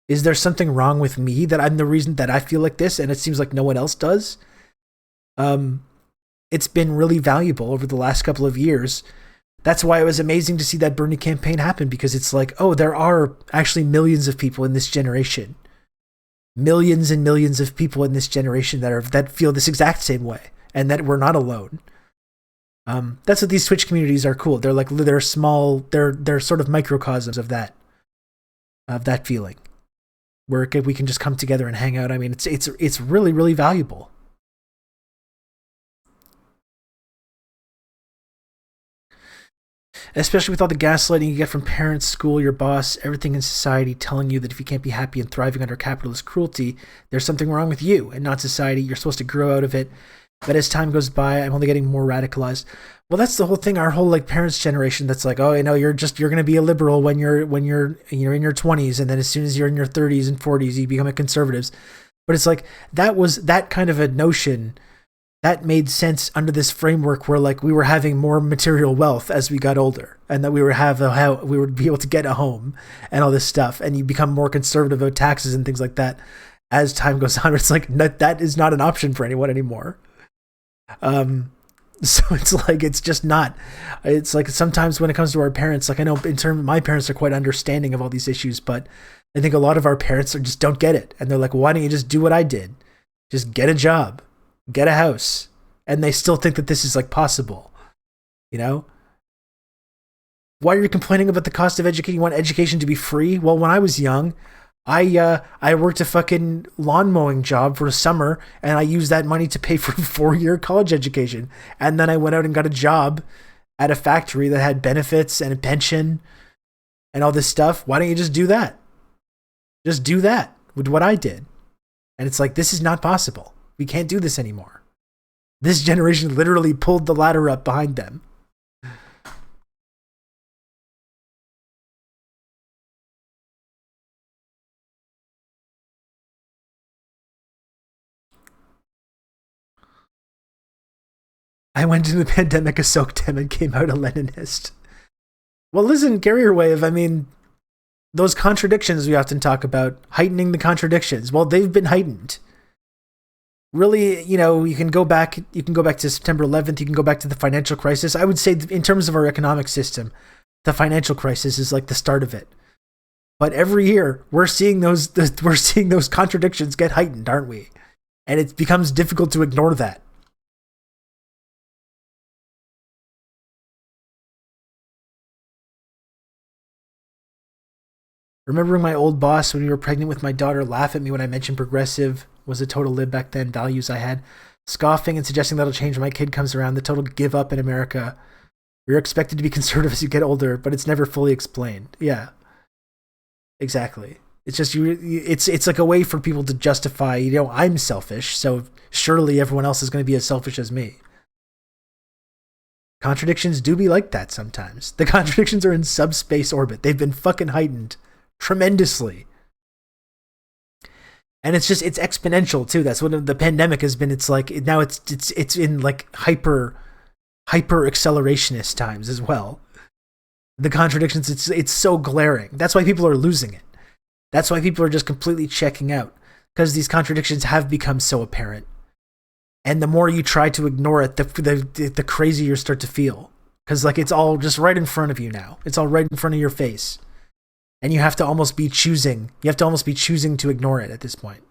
Is there something wrong with me that I'm the reason that I feel like this and it seems like no one else does? It's been really valuable over the last couple of years. That's why it was amazing to see that Bernie campaign happen, because it's like, oh, there are actually millions of people in this generation. Millions and millions of people in this generation that feel this exact same way, and that we're not alone. That's what these Twitch communities are cool. They're small, they're sort of microcosms of that feeling, where we can just come together and hang out. I mean, it's really, really valuable. Especially with all the gaslighting you get from parents, school, your boss, everything in society telling you that if you can't be happy and thriving under capitalist cruelty, there's something wrong with you and not society. You're supposed to grow out of it. But as time goes by, I'm only getting more radicalized. Well, that's the whole thing. Our whole like parents' generation that's like, oh, you know, you're going to be a liberal when you're in your 20s, and then as soon as you're in your 30s and 40s, you become a conservatives. But it's like that kind of a notion that made sense under this framework where like we were having more material wealth as we got older, and that we would be able to get a home and all this stuff, and you become more conservative about taxes and things like that as time goes on. It's like that is not an option for anyone anymore. So it's like, it's just not. It's like sometimes when it comes to our parents, like I know in terms, my parents are quite understanding of all these issues, but I think a lot of our parents just don't get it, and they're like, why don't you just do what I did? Just get a job. Get a house. And they still think that this is like possible, you know? Why are you complaining about the cost of education? You want education to be free? Well, when I was young, I worked a fucking lawn mowing job for a summer, and I used that money to pay for a 4-year college education. And then I went out and got a job at a factory that had benefits and a pension and all this stuff. Why don't you just do that? Just do that with what I did. And it's like, this is not possible. We can't do this anymore. This generation literally pulled the ladder up behind them. I went into the pandemic a Soktem and came out a Leninist. Well, listen, carrier wave, I mean, those contradictions we often talk about, heightening the contradictions. Well, they've been heightened. Really, you know, you can go back to September 11th, you can go back to the financial crisis. I would say in terms of our economic system, the financial crisis is like the start of it. But every year we're seeing those contradictions get heightened, aren't we? And it becomes difficult to ignore that. Remembering my old boss when we were pregnant with my daughter laugh at me when I mentioned progressive was a total lib back then, values I had. Scoffing and suggesting that'll change when my kid comes around, the total give up in America. You're expected to be conservative as you get older, but it's never fully explained. Yeah, exactly. It's just it's like a way for people to justify, you know, I'm selfish, so surely everyone else is going to be as selfish as me. Contradictions do be like that sometimes. The contradictions are in subspace orbit. They've been fucking heightened tremendously. And it's exponential too. That's what the pandemic has been. It's like now it's in like hyper accelerationist times as well. The contradictions, it's so glaring. That's why people are losing it. That's why people are just completely checking out, because these contradictions have become so apparent. And the more you try to ignore it, the crazier you start to feel. Because like it's all just right in front of you now. It's all right in front of your face. And you have to almost be choosing to ignore it at this point.